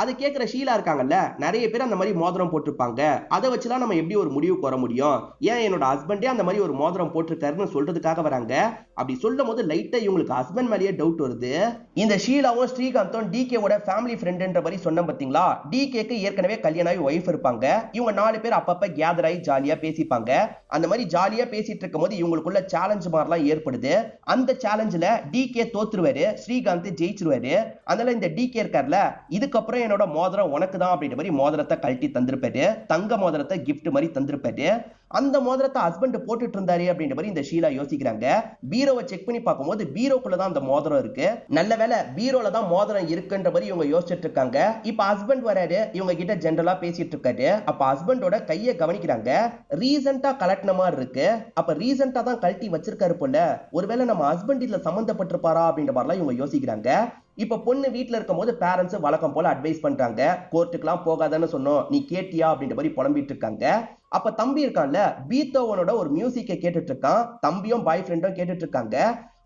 அதை கேட்கிற ஷீலா இருக்காங்கல்ல, நிறைய பேர் அந்த மாதிரி மோதிரம் போட்டிருப்பாங்க, அதை வச்சுலாம் நம்ம எப்படி ஒரு முடிவுக்கு வர முடியும், ஏன் என்னோட ஹஸ்பண்டே அந்த மாதிரி ஒரு மோதிரம் போட்டிருக்காருன்னு சொல்றதுக்காக வராங்க. அப்படி சொல்லும் போது லைட்டா இவங்களுக்கு ஹஸ்பண்ட் மேலேயே டவுட் வருது. இந்த ஷீலாவும் ஸ்ரீகாந்தும் டிகேவோட ஃபேமிலி ஃப்ரெண்ட்ன்ற மாதிரி சொன்ன பாத்தீங்களா, டிகேக்கு ஏற்கனவே கல்யாணம் ஆகி ஒய்ஃப் இருப்பாங்க. இவங்க 4 பேர் அப்பப்ப கேதர் ஆகி ஜாலியா பேசிப்பாங்க. அந்த மாதிரி ஜாலியா பேசிட்டு இருக்கும் போது இவங்களுக்குள்ள சேலஞ்ச் மாதிரிலாம் ஏற்படுது. அந்த சேலஞ்சில் டிகே தோத்துருவாரு, ஸ்ரீகாந்த் ஜெயிச்சிருவாரு. அதனால இந்த டிகே இருக்கார்ல, இதுக்கப்புறம் என்னோட மோதிரம் உனக்கு தான் அப்படின்ற மாதிரி மோதிரத்தை கழட்டி தந்திருப்பாரு. தங்க மோதிரத்தை கிஃப்ட் மாதிரி தந்திருப்பாரு. அந்த மோதிரத்தை ஹஸ்பண்ட் போட்டுட்டு இருந்தாரு அப்படின்ற மாதிரி இந்த ஷீலா யோசிக்கிறாங்க. பீரோவை செக் பண்ணி பார்க்கும்போது பீரோக்குள்ளதான் அந்த மோதிரம் இருக்கு. நல்ல வேலை பீரோல தான் மோதிரம் இருக்குன்ற மாதிரி இவங்க யோசிச்சுட்டு இருக்காங்க. இப்ப ஹஸ்பண்ட் வராரு, இவங்க கிட்ட ஜெனரலா பேசிட்டு இருக்காரு. அப்ப ஹஸ்பண்டோட கையை கவனிக்கிறாங்க. ரீசெண்டா கலட்டின மாதிரி இருக்கு. அப்ப ரீசெண்டா தான் கழட்டி வச்சிருக்காரு போல, ஒருவேளை நம்ம ஹஸ்பண்ட் இதுல சம்பந்தப்பட்டிருப்பாரா அப்படின்ற மாதிரிலாம் இவங்க யோசிக்கிறாங்க. இப்ப பொண்ணு வீட்டுல இருக்கும் போது பேரண்ட்ஸ் வழக்கம் போல அட்வைஸ் பண்றாங்க. கோர்ட்டுக்கெல்லாம் போகாதன்னு சொன்னோம், நீ கேட்டியா அப்படின்ற மாதிரி புலம்பிட்டு இருக்காங்க. அப்ப தம்பி இருக்கான்ல, பீத்தோவனோட ஒரு மியூசிக்கை கேட்டுட்டு இருக்கான். தம்பியும் பாய் ஃப்ரெண்டும் கேட்டுட்டு இருக்காங்க.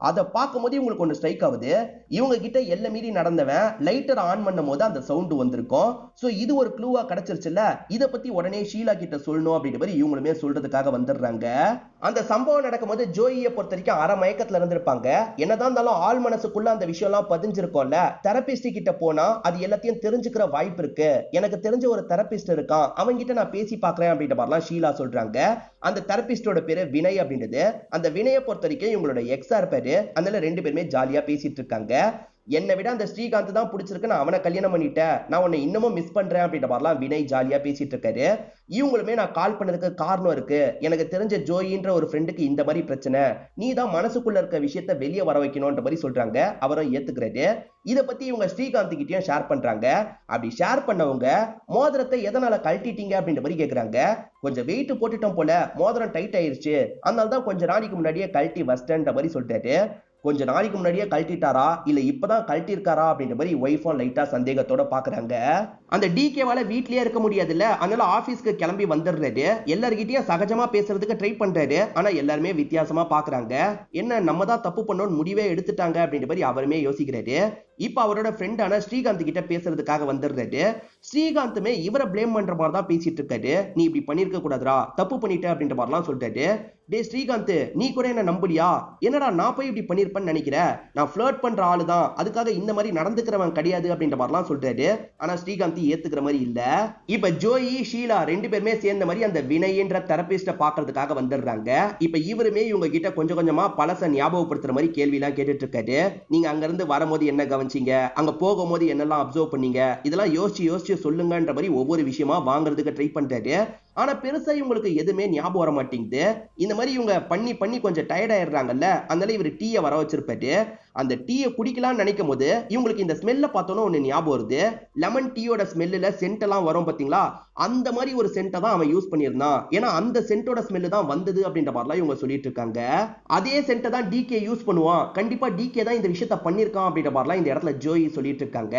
அதை பார்க்கும்போது இவங்களுக்கு ஒன்று ஸ்ட்ரைக் ஆகுது. இவங்க கிட்ட எல்லை மீறி நடந்தவன் லைட்டர் ஆன் பண்ணும் போது அந்த சவுண்ட் வந்திருக்கும். சோ இது ஒரு க்ளூவா கிடைச்சிருச்சுல்ல, இதை பத்தி உடனே ஷீலா கிட்ட சொல்லணும் அப்படின்ற மாதிரி இவங்களுமே சொல்றதுக்காக வந்துடுறாங்க. அந்த சம்பவம் நடக்கும்போது ஜோயியை பொறுத்த வரைக்கும் அரை மயக்கத்துல இருந்திருப்பாங்க. என்னதான் இருந்தாலும் ஆள் மனசுக்குள்ள அந்த விஷயம் எல்லாம் பதிஞ்சிருக்கும்ல, தெரபிஸ்ட் கிட்ட போனா அது எல்லாத்தையும் தெரிஞ்சுக்கிற வாய்ப்பு இருக்கு. எனக்கு தெரிஞ்ச ஒரு தெரபிஸ்ட் இருக்கான், அவங்க கிட்ட நான் பேசி பாக்குறேன் அப்படின்ற மாதிரிலாம் ஷீலா சொல்றாங்க. அந்த தெரபிஸ்டோட பேரு வினய் அப்படின்றது. அந்த வினயை பொறுத்த வரைக்கும் இவங்களோட எக்ஸார் பேரு. அதனால 2 பேருமே ஜாலியா பேசிட்டு இருக்காங்க. என்னை விட அந்த ஸ்ரீகாந்த் தான் பிடிச்சிருக்கு, நான் அவனை கல்யாணம் பண்ணிட்டேன், நான் உன்னை இன்னமும் மிஸ் பண்றேன் அப்படின்ற மாதிரிலாம் வினய் ஜாலியா பேசிட்டு இருக்காரு. இவங்களுமே நான் கால் பண்ணதுக்கு காரணம் இருக்கு, எனக்கு தெரிஞ்ச ஜோயின்ற ஒரு ஃப்ரெண்டுக்கு இந்த மாதிரி பிரச்சனை, நீ தான் மனசுக்குள்ள இருக்க விஷயத்த வெளியே வர வைக்கணும்ன்ற மாதிரி சொல்றாங்க. அவரும் ஏத்துக்கிறாரு. இதை பத்தி இவங்க ஸ்ரீகாந்த் கிட்டயும் ஷேர் பண்றாங்க. அப்படி ஷேர் பண்ணவங்க மோதிரத்தை எதனால கழட்டிட்டீங்க அப்படின்ற மாதிரி கேக்குறாங்க. கொஞ்சம் வெயிட் போட்டுட்டோம் போல, மோதிரம் டைட் ஆயிருச்சு, அதனால தான் கொஞ்ச நாளைக்கு முன்னாடியே கழட்டி வச்சிட்டேன்ற மாதிரி சொல்லிட்டாரு. கொஞ்ச நாளைக்கு முன்னாடியே கழட்டிட்டாரா இல்ல இப்பதான் கழட்டி இருக்காரா அப்படின்ற மாதிரி ஒய்ஃபும் லைட்டா சந்தேகத்தோட பாக்குறாங்க. அந்த டிகேவால வீட்லயே இருக்க முடியாதுல்ல, அதனால ஆபீஸ்க்கு கிளம்பி வந்துடுறாரு. எல்லார்கிட்டயும் சகஜமா பேசுறதுக்கு ட்ரை பண்றாரு. ஆனா எல்லாருமே வித்தியாசமா பாக்குறாங்க. என்ன நம்ம தான் தப்பு பண்ணோம்னு முடிவே எடுத்துட்டாங்க அப்படின்ற மாதிரி அவருமே யோசிக்கிறாரு. இப்ப அவரோட ஃப்ரெண்டான ஸ்ரீகாந்த் கிட்ட பேசுறதுக்காக வந்துடுறாரு. ஸ்ரீகாந்துமே இவரை பிளேம் பண்ற மாதிரி தான் பேசிட்டு இருக்காரு. நீ இப்படி பண்ணிருக்க கூடாதுரா, தப்பு பண்ணிட்ட அப்படின்ற மாதிரிலாம் சொல்லிட்டாரு. டே ஸ்ரீகாந்த், நீ கூட என்ன நம்புலியா? என்னடா நான் போய் இப்படி பண்ணிருப்பேன்னு நினைக்கிற? நான் ஃபிளர்ட் பண்ற ஆளு தான், அதுக்காக இந்த மாதிரி நடந்துக்கிறவன் கிடையாது அப்படின்ற மாதிரிலாம் சொல்றாரு. ஆனா ஸ்ரீகாந்த் ஏத்துக்கிற மாதிரி இல்ல. இப்ப ஜோயி ஷீலா 2 பேருமே சேர்ந்த மாதிரி அந்த வினய்ன்ற தெரபிஸ்ட பாக்குறதுக்காக வந்துடுறாங்க. இப்ப இவருமே இவங்க கிட்ட கொஞ்சம் கொஞ்சமா பழச ஞாபகப்படுத்துற மாதிரி கேள்வி எல்லாம் கேட்டுட்டு இருக்காரு. நீங்க அங்க இருந்து வரும்போது என்ன கவனிச்சீங்க, அங்க போகும்போது என்னெல்லாம் அப்சர்வ் பண்ணீங்க, இதெல்லாம் யோசிச்சு யோசிச்சு சொல்லுங்கன்ற மாதிரி ஒவ்வொரு விஷயமா வாங்குறதுக்கு ட்ரை பண்றாரு. ஆனா பெருசா இவங்களுக்கு எதுவுமே ஞாபகம் வர மாட்டேங்குது. இந்த மாதிரி இவங்க பண்ணி பண்ணி கொஞ்சம் டயர்ட் ஆயிடுறாங்கல்ல, அதனால இவர் டீயை வர வச்சிருப்பாரு. அந்த டீயை குடிக்கலாம்னு நினைக்கும் போது இவங்களுக்கு இந்த ஸ்மெல்ல பார்த்தோன்னா ஒண்ணு ஞாபகம் வருது. லெமன் டீயோட ஸ்மெல்லுல சென்ட் எல்லாம் வரும் பாத்தீங்களா, அந்த மாதிரி ஒரு சென்ட்டை தான் அவன் யூஸ் பண்ணியிருந்தான். ஏன்னா அந்த சென்ட்டோட ஸ்மெல்லு தான் வந்தது அப்படின்ற மாதிரிலாம் இவங்க சொல்லிட்டு இருக்காங்க. அதே சென்ட்டை தான் டிகே யூஸ் பண்ணுவான், கண்டிப்பா டிகே தான் இந்த விஷயத்த பண்ணிருக்கான் அப்படின்ற மாதிரிலாம் இந்த இடத்துல ஜோயி சொல்லிட்டு இருக்காங்க.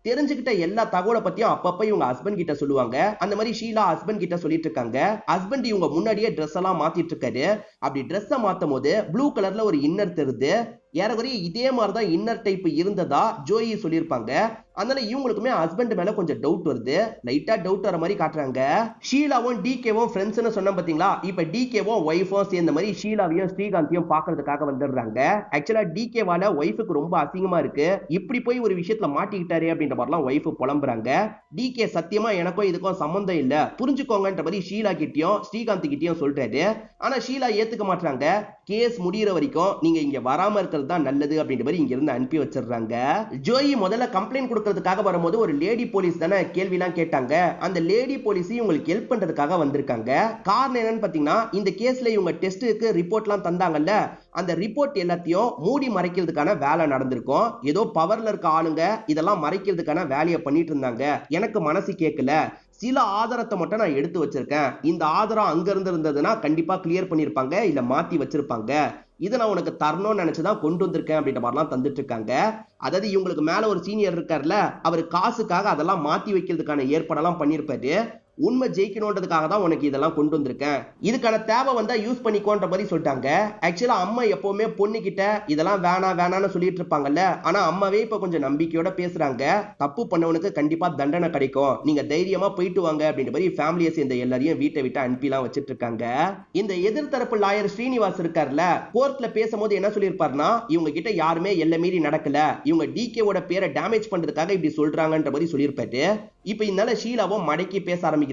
தெரிஞ்சுக்கிட்ட எல்லா தகவலை பத்தியும் அப்பப்ப இவங்க ஹஸ்பண்ட் கிட்ட சொல்லுவாங்க. அந்த மாதிரி ஷீலா ஹஸ்பண்ட் கிட்ட சொல்லிட்டு இருக்காங்க. ஹஸ்பண்ட் இவங்க முன்னாடியே ட்ரெஸ் எல்லாம் மாத்திட்டு இருக்காரு. அப்படி ட்ரெஸ்ஸை மாத்தும் போது ப்ளூ கலர்ல ஒரு இன்னர் தெரியுது. ஏறக்குறைய இதே மாதிரிதான் இன்னர் டைப் இருந்ததா ஜோயி சொல்லியிருப்பாங்க. அதனால இவங்களுக்குமே ஹஸ்பண்ட் மேல கொஞ்சம் டவுட் வருது. லைட்டா டவுட் வர மாதிரி காட்டுறாங்க. ஷீலாவும் டிகேவும் ஃப்ரெண்ட்ஸ்னு சொன்ன பாத்தீங்களா, இப்ப டிகேவும் ஒய்ஃபும் சேர்ந்த மாதிரி ஷீலாவையும் ஸ்ரீகாந்தையும் பாக்குறதுக்காக வந்துடுறாங்க. ஆக்சுவலா டிகேவால ஒய்ஃபுக்கு ரொம்ப அசிங்கமா இருக்கு, இப்படி போய் ஒரு விஷயத்துல மாட்டிக்கிட்டாரு அப்படின்ற மாதிரிலாம் ஒய்ஃப் புலம்புறாங்க. டிகே சத்தியமா எனக்கும் இதுக்கும் சம்பந்தம் இல்ல, புரிஞ்சுக்கோங்கன்ற மாதிரி ஷீலா கிட்டயும் ஸ்ரீகாந்த் கிட்டயும் சொல்றாரு. ஆனா ஷீலா ஏத்துக்க மாட்டாங்க. கேஸ் முடியற வரைக்கும் நீங்க இங்க வராம இருக்கிறது தான் நல்லது அப்படின்ற மாதிரி இங்க இருந்து அனுப்பி வச்சிடுறாங்க. ஜோயி முதல்ல கம்ப்ளைண்ட் கொடுக்கிறதுக்காக வரும்போது ஒரு லேடி போலீஸ் தானே கேள்வி எல்லாம் கேட்டாங்க. அந்த லேடி போலீஸ் உங்களுக்கு ஹெல்ப் பண்றதுக்காக வந்திருக்காங்க. காரணம் என்னன்னு பாத்தீங்கன்னா, இந்த கேஸ்ல இவங்க டெஸ்டுக்கு ரிப்போர்ட் எல்லாம் தந்தாங்கல்ல, அந்த ரிப்போர்ட் எல்லாத்தையும் மூடி மறைக்கிறதுக்கான வேலை நடந்திருக்கும். ஏதோ பவர்ல இருக்க ஆளுங்க இதெல்லாம் மறைக்கிறதுக்கான வேலையை பண்ணிட்டு இருந்தாங்க. எனக்கு மனசு கேட்கல, சில ஆதாரத்தை மட்டும் நான் எடுத்து வச்சிருக்கேன். இந்த ஆதாரம் அங்க இருந்ததுன்னா கண்டிப்பா கிளியர் பண்ணிருப்பாங்க, இல்ல மாத்தி வச்சிருப்பாங்க. இதை நான் உனக்கு தரணும்னு நினைச்சுதான் கொண்டு வந்திருக்கேன் அப்படின்ற மாதிரிலாம் தந்துட்டு இருக்காங்க. அதாவது இவங்களுக்கு மேல ஒரு சீனியர் இருக்காருல்ல, அவர் காசுக்காக அதெல்லாம் மாத்தி வைக்கிறதுக்கான ஏற்பாடெல்லாம் பண்ணிருப்பாரு. உண்மை ஜெயிக்கணும்ன்றதுக்காக தான் உனக்கு இதெல்லாம் கொண்டு வந்திருக்கேன், இதுக்கான தேவை வந்தா யூஸ் பண்ணிக்கோன்ற மாதிரி சொல்லிட்டாங்க. ஆக்சுவலா அம்மா எப்பவுமே பொண்ணு கிட்ட இதெல்லாம் வேணான்னு சொல்லிட்டு இருப்பாங்கல்ல, ஆனா அம்மாவே இப்ப கொஞ்சம் நம்பிக்கையோட பேசுறாங்க. தப்பு பண்ணவனுக்கு கண்டிப்பா தண்டனை கிடைக்கும், நீங்க தைரியமா போயிட்டு வாங்க அப்படின்ற மாதிரி ஃபேமிலியை சேர்ந்த எல்லாரையும் வீட்டை விட்டு அனுப்பிலாம் வச்சிட்டு இருக்காங்க. இந்த எதிர்த்தரப்பு லாயர் ஸ்ரீனிவாஸ் இருக்காருல்ல, கோர்ட்ல பேசும்போது என்ன சொல்லியிருப்பாருன்னா, இவங்க கிட்ட யாருமே எல்லை மீறி நடக்கல, இவங்க டிகேவோட பேரை டேமேஜ் பண்றதுக்காக இப்படி சொல்றாங்கன்ற மாதிரி சொல்லியிருப்பாரு. இப்ப இதனால ஷீலாவும் மடக்கி பேச ஆரம்பிக்கிறாங்க.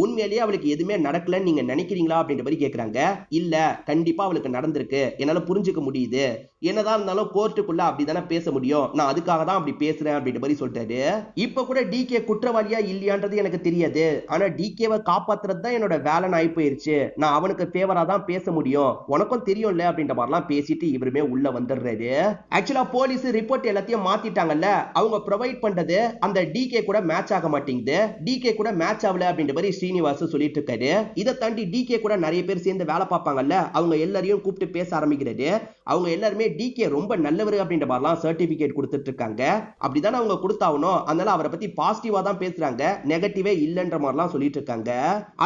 உண்மையிலேயே அவளுக்கு எதுவுமே நடக்கலன்னு நீங்க நினைக்கிறீங்களா அப்படின்ற மாதிரி கேக்குறாங்க. இல்ல, கண்டிப்பா அவளுக்கு நடந்திருக்கு, என்னால புரிஞ்சுக்க முடியுது. என்னதான் இருந்தாலும் கோர்ட்டுக்குள்ள அப்படிதானே பேச முடியும், நான் அதுக்காக தான் அப்படி பேசுறேன் அப்படின்ற மாதிரி சொல்லிட்டாரு. இப்ப கூட டிகே குற்றவாளியா இல்லையான்றது எனக்கு தெரியாது, ஆனா டிகேவை காப்பாத்துறது தான் என்னோட வேலை ஆகி போயிருச்சு, நான் அவனுக்கு ஃபேவரா தான் பேச முடியும், உனக்கும் தெரியும்ல அப்படின்ற மாதிரிலாம் பேசிட்டு இவருமே உள்ள வந்துடுறாரு. ஆக்சுவலா போலீஸ் ரிப்போர்ட் எல்லாத்தையும் மாத்திட்டாங்கல்ல, அவங்க ப்ரொவைட் பண்றது அந்த டிகே கூட மேட்ச் ஆக மாட்டேங்குது. டிகே கூட மேட்ச் ஆகல அப்படின்ற மாதிரி ஸ்ரீனிவாஸ் சொல்லிட்டு இருக்காரு. இதை தாண்டி டிகே கூட நிறைய பேர் சேர்ந்து வேலை பார்ப்பாங்கல்ல, அவங்க எல்லாரையும் கூப்பிட்டு பேச ஆரம்பிக்கிறாரு. அவங்க எல்லாருமே டிகே ரொம்ப நல்லவர் அப்படின்ற மாதிரிலாம் சர்டிபிகேட் கொடுத்துட்டு இருக்காங்க. அப்படிதானே அவங்க கொடுத்தாகணும், அதனால அவரை பத்தி பாசிட்டிவா தான் பேசுறாங்க, நெகட்டிவே இல்லன்ற மாதிரிலாம் சொல்லிட்டு இருக்காங்க.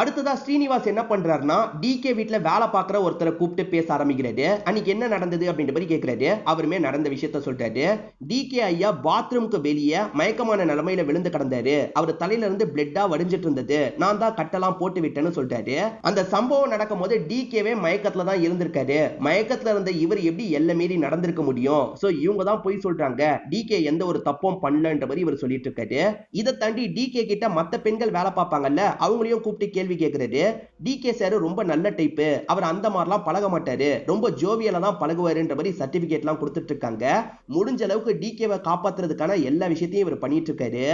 அடுத்ததா ஸ்ரீனிவாஸ் என்ன பண்றாருன்னா, டிகே வீட்டுல வேலை பார்க்குற ஒருத்தரை கூப்பிட்டு பேச ஆரம்பிக்கிறாரு. அன்னைக்கு என்ன நடந்தது அப்படின்ற மாதிரி கேட்கிறாரு. அவருமே நடந்த விஷயத்த சொல்றாரு. டிகே ஐயா பாத்ரூம்க்கு வெளியே மயக்கமான நிலைமையில விழுந்து கிடந்தாரு, அவர் தலையில இருந்து பிளட்டா வடிஞ்சிட்டு இருந்தது, நான் தான் கட்டெல்லாம் போட்டு விட்டேன்னு சொல்றாரு. அந்த சம்பவம் நடக்கும் போது டிகேவே மயக்கத்துல தான் இருந்திருக்காரு. மயக்கத்துல இருந்த இவர் எப்படி எல்லை மீறி நடந்திருக்க முடியும்? சோ இவங்க தான் போய் சொல்றாங்க, டிகே எந்த ஒரு தப்பும் பண்ணலன்ற மாதிரி இவர் சொல்லிட்டு இருக்காரு. இதை தாண்டி டிகே கிட்ட மத்த பெண்கள் வேலை பார்ப்பாங்கல்ல, அவங்களையும் கூப்பிட்டு கேள்வி கேட்கிறாரு. டிகே சார் ரொம்ப நல்ல டைப், அவர் அந்த மாதிரிலாம் பழக மாட்டாரு, ரொம்ப ஜோவியலா தான் பழகுவாருன்ற மாதிரி சர்டிபிகேட் எல்லாம் கொடுத்துட்டு இருக்காங்க. முடிஞ்ச அளவுக்கு டிகேவை காப்பாத்துறதுக்கான எல்லா விஷயத்தையும் இவர் பண்ணிட்டு இருக்காரு.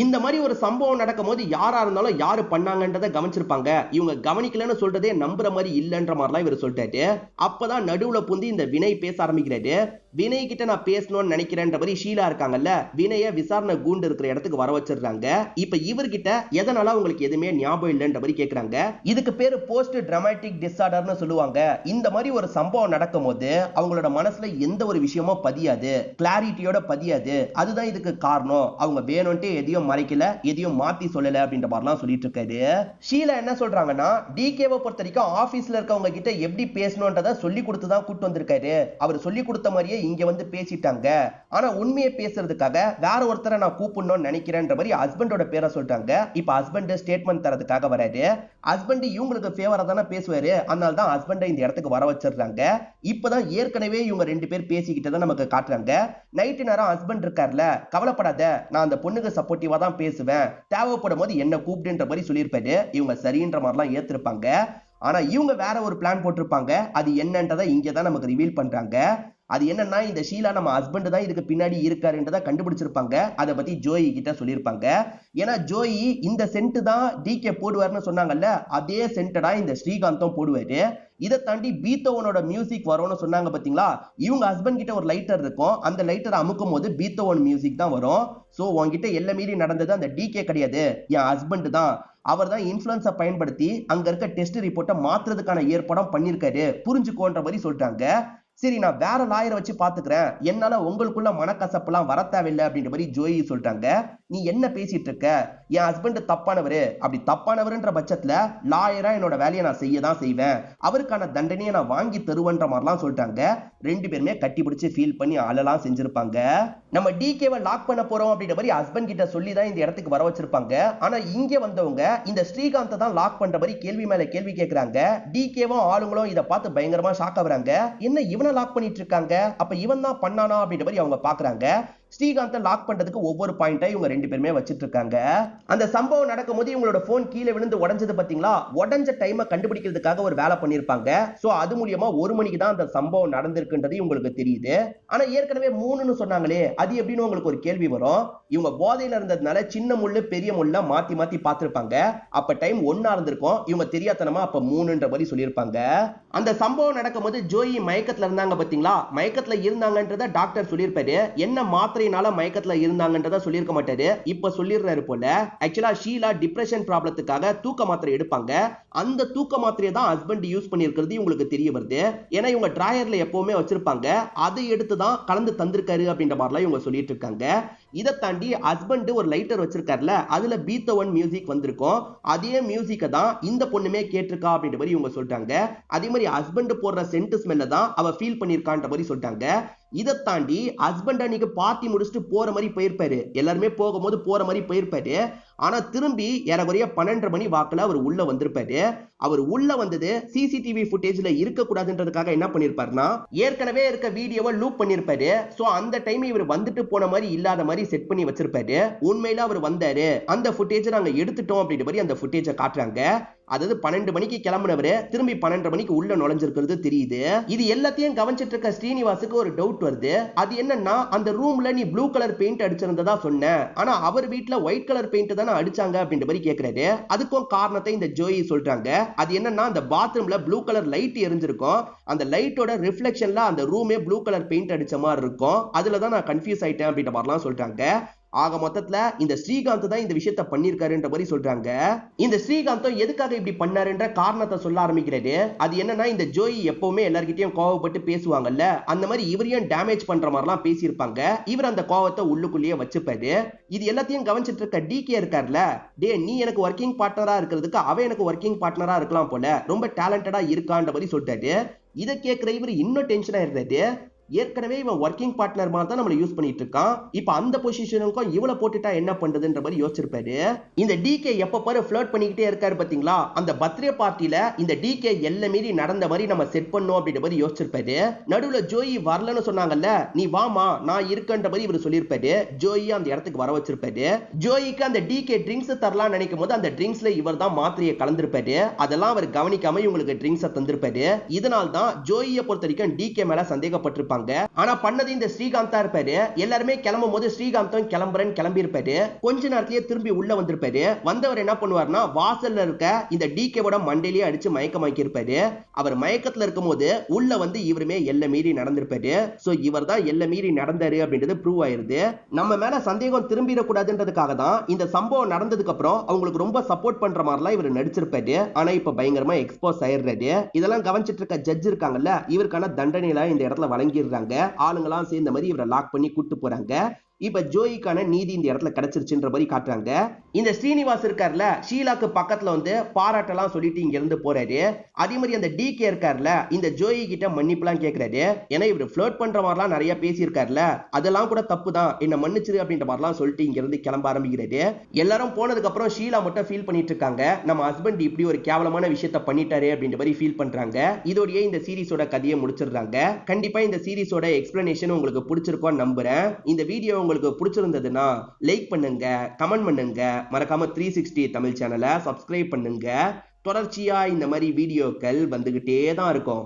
இந்த மாதிரி ஒரு சம்பவம் நடக்கும் போது யாரா இருந்தாலும் யாரு பண்ணாங்கன்றதை கவனிச்சிருப்பாங்க, இவங்க கவனிக்கலன்னு சொல்றதே நம்புற மாதிரி இல்லன்ற மாதிரிலாம் இவர் சொல்லிட்டாரு. அப்பதான் நடுவுல புந்தி இந்த வினய் பேச ஆரம்பிக்கிறாரு. வினய் கிட்ட நான் பேசணும்னு நினைக்கிறேன்ற மாதிரி ஷீலா இருக்காங்கல்ல, வினய விசாரணை கூண்டு இருக்கிற இடத்துக்கு வர வச்சிடுறாங்க. இப்ப இவர்கிட்ட எதனால உங்களுக்கு எதுவுமே ஞாபகம் இல்லைன்ற மாதிரி கேக்குறாங்க. இதுக்கு பேரு போஸ்ட் டிராமாட்டிக் டிஸார்டர்னு சொல்லுவாங்க. இந்த மாதிரி ஒரு சம்பவம் நடக்கும் போது அவங்களோட மனசுல எந்த ஒரு விஷயமும் பதியாது, கிளாரிட்டியோட பதியாது, அதுதான் இதுக்கு காரணம். அவங்க வேணும்ட்டு எதையும் மறைக்கல, எதையும் மாத்தி சொல்லல அப்படின்ற மாதிரிலாம் சொல்லிட்டு இருக்காரு. ஷீலா என்ன சொல்றாங்கன்னா, டிகேவை பொறுத்த வரைக்கும் ஆபீஸ்ல இருக்கவங்க கிட்ட எப்படி பேசணும்ன்றத சொல்லி கொடுத்து தான் கூட்டு வந்திருக்காரு, அவர் சொல்லி கொடுத்த மாதிரியே இங்க வந்து பேசிட்டாங்க, ஆனா உண்மையை பேசுறதுக்காக வேற ஒருத்தரை நான் கூப்பிடணும்னு நினைக்கிறேன்ற மாதிரி ஹஸ்பண்டோட பேரை சொல்றாங்க. இப்ப ஹஸ்பண்ட் ஸ்டேட்மெண்ட் தரதுக்காக வராரு. ஹஸ்பண்ட் இவங்களுக்கு ஃபேவரா தானே பேசுவாரு, அதனால தான் ஹஸ்பண்டை இந்த இடத்துக்கு வர வச்சிடுறாங்க. இப்பதான் ஏற்கனவே இவங்க ரெண்டு பேர் பேசிக்கிட்டதை நமக்கு காட்டுறாங்க. நைட்டு நேரம் ஹஸ்பண்ட் இருக்கார்ல, கவலைப்படாத, நான் அந்த பொண்ணுக்கு சப்போர்ட்டிவா தான் பேசுவேன், தேவைப்படும் போது என்ன கூப்பிடுன்ற மாதிரி சொல்லியிருப்பாரு. இவங்க சரின்ற மாதிரிலாம் ஏத்திருப்பாங்க. ஆனா இவங்க வேற ஒரு பிளான் போட்டிருப்பாங்க, அது என்னன்றதை இங்கதான் நமக்கு ரிவீல் பண்றாங்க. அது என்னன்னா இந்த ஷீலா நம்ம ஹஸ்பண்ட் தான் இதுக்கு பின்னாடி இருக்காருன்றதை கண்டுபிடிச்சிருப்பாங்க. அதை பத்தி ஜோயி கிட்ட சொல்லியிருப்பாங்க. ஏன்னா ஜோயி இந்த சென்ட் தான் டிகே போடுவார்னு சொன்னாங்கல்ல, அதே சென்ட்டடா இந்த ஸ்ரீகாந்தும் போடுவாரு. இதை தாண்டி பீத்தோவனோட மியூசிக் வரும்னு சொன்னாங்க பாத்தீங்களா, இவங்க ஹஸ்பண்ட் கிட்ட ஒரு லைட்டர் இருக்கும், அந்த லைட்டரை அமுக்கும் போது பீத்தோவன் மியூசிக் தான் வரும். சோ உங்ககிட்ட எல்லை மீறி நடந்தது அந்த டிகே கிடையாது, என் ஹஸ்பண்ட் தான். அவர் தான் இன்ஃபுளுன்ஸை பயன்படுத்தி அங்க இருக்க டெஸ்ட் ரிப்போர்ட்டை மாத்துறதுக்கான ஏற்பாடும் பண்ணிருக்காரு, புரிஞ்சுக்கோன்ற மாதிரி சொல்லிட்டாங்க. சரி நான் வேற லாயரை வச்சு பாத்துக்கிறேன், என்னால உங்களுக்குள்ள மனக்கசப்பெல்லாம் வர தேவையில்லை அப்படின்ற மாதிரி ஜோயி சொல்லிட்டாங்க. நீ என்ன பேசிட்டு இருக்க, என் ஹஸ்பண்ட் தப்பானவரு, அப்படி தப்பானவருன்ற பட்சத்துல லாயரா என்னோட வேலையை நான் செய்யதான் செய்வேன், அவருக்கான தண்டனையை நான் வாங்கி தருவேன்ற மாதிரிலாம் சொல்லிட்டாங்க. ரெண்டு பேருமே கட்டி பிடிச்சு ஃபீல் பண்ணி அழலாம் செஞ்சிருப்பாங்க. நம்ம டிகேவை லாக் பண்ண போறோம் அப்படின்ற மாதிரி ஹஸ்பண்ட் கிட்ட சொல்லி தான் இந்த இடத்துக்கு வர வச்சிருப்பாங்க. ஆனா இங்க வந்தவங்க இந்த ஸ்ரீகாந்தை தான் லாக் பண்ற மாதிரி கேள்வி மேல கேள்வி கேட்கிறாங்க. டிகேவும் ஆளுங்களும் இதை பார்த்து பயங்கரமா ஷாக் ஆகுறாங்க. என்ன இவனை லாக் பண்ணிட்டு இருக்காங்க, அப்ப இவன் தான் பண்ணானா அப்படின்ற மாதிரி அவங்க பாக்குறாங்க. ஸ்ரீகாந்தை லாக் பண்றதுக்கு ஒவ்வொரு பாயிண்டா இவங்க ரெண்டு பேருமே வச்சிட்டு இருக்காங்க. அந்த சம்பவம் நடக்கும்போது இவங்களோட போன் கீழே விழுந்து உடைஞ்சது பாத்தீங்களா, உடஞ்ச டைமை கண்டுபிடிக்கிறதுக்காக ஒரு வேலை பண்ணிருப்பாங்க. சோ அது மூலியமா 1 மணிக்கு தான் அந்த சம்பவம் நடந்திருக்குன்றது உங்களுக்கு தெரியுது. ஆனா ஏற்கனவே 3ன்னு சொன்னாங்களே, அது எப்படின்னு உங்களுக்கு ஒரு கேள்வி வரும். இவங்க போதையில இருந்ததுனால சின்ன முள்ளு பெரிய முள்ள மாத்தி மாத்தி பார்த்திருப்பாங்க. அப்ப டைம் 1 இருந்திருக்கும், இவங்க தெரியாதனமா அப்ப 3ன்ற மாதிரி சொல்லியிருப்பாங்க. அந்த சம்பவம் நடக்கும்போது ஜோயி மயக்கத்துல இருந்தாங்க பாத்தீங்களா, மயக்கத்துல இருந்தாங்கன்றத டாக்டர் சொல்லியிருப்பாரு. என்ன மாத்திரையினால மயக்கத்துல இருந்தாங்கன்றத சொல்லியிருக்க மாட்டாரு, இப்ப சொல்லிடுறாரு போல. ஆக்சுவலா ஷீலா டிப்ரெஷன் ப்ராப்ளத்துக்காக தூக்க மாத்திரை எடுப்பாங்க. அந்த தூக்க மாத்திரையை தான் ஹஸ்பண்ட் யூஸ் பண்ணியிருக்கிறது உங்களுக்கு தெரிய வருது. ஏன்னா இவங்க டிராயர்ல எப்பவுமே வச்சிருப்பாங்க, அதை எடுத்து தான் கலந்து தந்திருக்காரு அப்படின்ற மாதிரிலாம் இவங்க சொல்லிட்டு இருக்காங்க. இதை தாண்டி ஹஸ்பண்ட் ஒரு லைட்டர் வச்சிருக்காருல, அதுல பீத்தோவன் மியூசிக் வந்திருக்கும், அதே மியூசிக்கை தான் இந்த பொண்ணுமே கேட்டிருக்கா அப்படின்ற மாதிரி இவங்க சொல்றாங்க. அதே மாதிரி ஹஸ்பண்ட் போடுற சென்ட் ஸ்மெல்ல தான் அவ ஃபீல் பண்ணிருக்கான்ற மாதிரி சொல்றாங்க. இதை தாண்டி ஹஸ்பண்ட் அன்னைக்கு பார்ட்டி முடிச்சுட்டு போற மாதிரி போயிருப்பாரு, எல்லாருமே போகும்போது போற மாதிரி போயிருப்பாரு. ஆனா திரும்பி ஏறக்குறைய 12:30 மணி வாக்குல அவர் உள்ள வந்திருப்பாரு. அவர் உள்ள வந்தது சிசிடிவி ஃபுட்டேஜ்ல இருக்க கூடாதுன்றதுக்காக என்ன பண்ணிருப்பாருன்னா, ஏற்கனவே இருக்க வீடியோவை லூப் பண்ணிருப்பாரு. சோ அந்த டைம் இவர் வந்துட்டு போன மாதிரி இல்லாத மாதிரி செட் பண்ணி வச்சிருப்பாரு. உண்மையில அவர் வந்தாரு, அந்த ஃபுட்டேஜை நாங்க எடுத்துட்டோம் அப்படின்ற மாதிரி அந்த ஃபுட்டேஜை காட்டுறாங்க. அதாவது 12 மணிக்கு கிளம்புனவரு திரும்பி 12:30 மணிக்கு உள்ள நுழைஞ்சிருக்கிறது தெரியுது. இது எல்லாத்தையும் கவனிச்சிட்டு இருக்க ஸ்ரீனிவாசுக்கு ஒரு டவுட் வருது. அது என்னன்னா, அந்த ரூம்ல நீ ப்ளூ கலர் பெயிண்ட் அடிச்சிருந்ததா சொன்ன, ஆனா அவர் வீட்ல ஒயிட் கலர் பெயிண்ட் தானே அடிச்சாங்க அப்படின்ற மாதிரி கேக்குறாரு. அதுக்கும் காரணத்தை இந்த ஜோயி சொல்றாங்க. அது என்னன்னா, அந்த பாத்ரூம்ல ப்ளூ கலர் லைட் எரிஞ்சிருக்கும், அந்த லைட்டோட ரிஃப்ளெக்ஷன்ல அந்த ரூமே ப்ளூ கலர் பெயிண்ட் அடிச்ச மாதிரி இருக்கும், அதுலதான் நான் கன்ஃபியூஸ் ஆயிட்டேன் அப்படின்ற மாதிரிலாம் சொல்றாங்க. ஆக மொத்தத்துல இந்த ஸ்ரீகாந்த் தான் இந்த விஷயத்தை பண்ணிருக்காருன்ற மாதிரி சொல்றாங்க. இந்த ஸ்ரீகாந்தும் எதுக்காக இப்படி பண்ணாருன்ற காரணத்தை சொல்ல ஆரம்பிக்கிறாரு. அது என்னன்னா, இந்த ஜோயி எப்பவுமே எல்லார்கிட்டயும் கோவப்பட்டு பேசுவாங்கல்ல, அந்த மாதிரி இவரையும் டேமேஜ் பண்ற மாதிரிலாம் பேசியிருப்பாங்க. இவர் அந்த கோவத்தை உள்ளுக்குள்ளேயே வச்சுப்பாரு. இது எல்லாத்தையும் கவனிச்சிட்டு இருக்க டிகே இருக்கார்ல, டே நீ எனக்கு ஒர்க்கிங் பார்ட்னரா இருக்கிறதுக்கு அவ எனக்கு ஒர்க்கிங் பார்ட்னரா இருக்கலாம் போல, ரொம்ப டேலண்டடா இருக்கான்ற மாதிரி சொல்லிட்டாரு. இதை கேட்கிற இவர் இன்னும் டென்ஷனா இருந்தாரு. ஏற்கனவே இவன் ஒர்க்கிங் பார்ட்னர் மாதிரி தான் நம்மள யூஸ் பண்ணிட்டு இருக்கான், இப்ப அந்த பொசிஷனுக்கும் இவள போட்டுட்டா என்ன பண்றதுன்ற மாதிரி யோசிச்சிருப்பாரு. இந்த டிகே எப்ப பாரு ஃப்ளர்ட் பண்ணிக்கிட்டே இருக்காரு பாத்தீங்களா, அந்த பர்த்டே பார்ட்டில இந்த டிகே எல்லை மீறி நடந்த மாதிரி நம்ம செட் பண்ணோம் அப்படின்ற மாதிரி யோசிச்சிருப்பாரு. நடுவுல ஜோயி வரலன்னு சொன்னாங்கல்ல, நீ வாமா நான் இருக்கன்ற மாதிரி இவர் சொல்லியிருப்பாரு. ஜோயி அந்த இடத்துக்கு வர வச்சிருப்பாரு. ஜோயிக்கு அந்த டிகே ட்ரிங்க்ஸ் தரலாம் நினைக்கும் போது அந்த ட்ரிங்க்ஸ்ல இவர் தான் மாத்திரையை கலந்திருப்பாரு. அதெல்லாம் அவர் கவனிக்காம இவங்களுக்கு ட்ரிங்க்ஸ் தந்திருப்பாரு. இதனால தான் ஜோயியை பொறுத்த வரைக்கும் டிகே மேல சந்தேகப்பட்டிருப்பாங்க. ஆனா பண்ணது இந்த ஸ்ரீகாந்தா இருப்பாரு. எல்லாருமே கிளம்பும் போது ஸ்ரீகாந்தும் கிளம்புறேன்னு கிளம்பி இருப்பாரு. கொஞ்ச நேரத்திலேயே திரும்பி உள்ள வந்திருப்பாரு. வந்தவர் என்ன பண்ணுவார்னா, வாசல்ல இருக்க இந்த டிகேவோட மண்டையிலேயே அடிச்சு மயக்கமாக்கி இருப்பாரு. அவர் மயக்கத்துல இருக்கும் போது உள்ள வந்து இவருமே எல்லை மீறி நடந்திருப்பாரு. சோ இவர் தான் எல்லை மீறி நடந்தாரு அப்படின்றது ப்ரூவ் ஆயிருது. நம்ம மேல சந்தேகம் திரும்பிடக்கூடாதுன்றதுக்காக தான் இந்த சம்பவம் நடந்ததுக்கு அப்புறம் அவங்களுக்கு ரொம்ப சப்போர்ட் பண்ற மாதிரிலாம் இவர் நடிச்சிருப்பாரு. ஆனா இப்ப பயங்கரமா எக்ஸ்போஸ் ஆயிடுறாரு. இதெல்லாம் கவனிச்சிட்டு இருக்க ஜட்ஜ் இருக்காங்கல்ல, இவருக்கான தண்டனையில இந்த இடத்துல வழங்கி ஆளுங்களாம் சேர்ந்த மாதிரி இவரை லாக் பண்ணி கூட்டு போறாங்க. இப்ப ஜோயிக்கான நீதி இந்த இடத்துல கிடைச்சிருச்சுன்ற மாதிரி காட்டுறாங்க. இந்த ஸ்ரீனிவாஸ் இருக்கார்ல, ஷீலாக்கு பக்கத்துல வந்து பாராட்டெல்லாம் சொல்லிட்டு இங்க இருந்து போறாரு. அதே மாதிரி அந்த டிகே இருக்கார்ல, இந்த ஜோயி கிட்ட மன்னிப்புலாம் கேட்கிறாரு. ஏன்னா இவர் ஃப்ளர்ட் பண்ற மாதிரிலாம் நிறைய பேசியிருக்காருல, அதெல்லாம் கூட தப்பு தான், என்ன மன்னிச்சிரு அப்படின்ற மாதிரிலாம் சொல்லிட்டு இங்க இருந்து கிளம்ப ஆரம்பிக்கிறாரு. எல்லாரும் போனதுக்கு அப்புறம் ஷீலா மட்டும் ஃபீல் பண்ணிட்டு இருக்காங்க, நம்ம ஹஸ்பண்ட் இப்படி ஒரு கேவலமான விஷயத்த பண்ணிட்டாரு அப்படின்ற மாதிரி ஃபீல் பண்றாங்க. இதோடயே இந்த சீரிஸோட கதையை முடிச்சிடுறாங்க. கண்டிப்பா இந்த சீரிஸோட எக்ஸ்பிளனேஷன் உங்களுக்கு பிடிச்சிருக்கும்னு நம்புறேன். இந்த வீடியோ உங்களுக்கு பிடிச்சிருந்ததுன்னா லைக் பண்ணுங்க, கமெண்ட் பண்ணுங்க, மறக்காம 360 தமிழ் சேனலை சப்ஸ்கிரைப் பண்ணுங்க. தொடர்ச்சியா இந்த மாதிரி வீடியோக்கள் வந்துகிட்டே தான் இருக்கும்.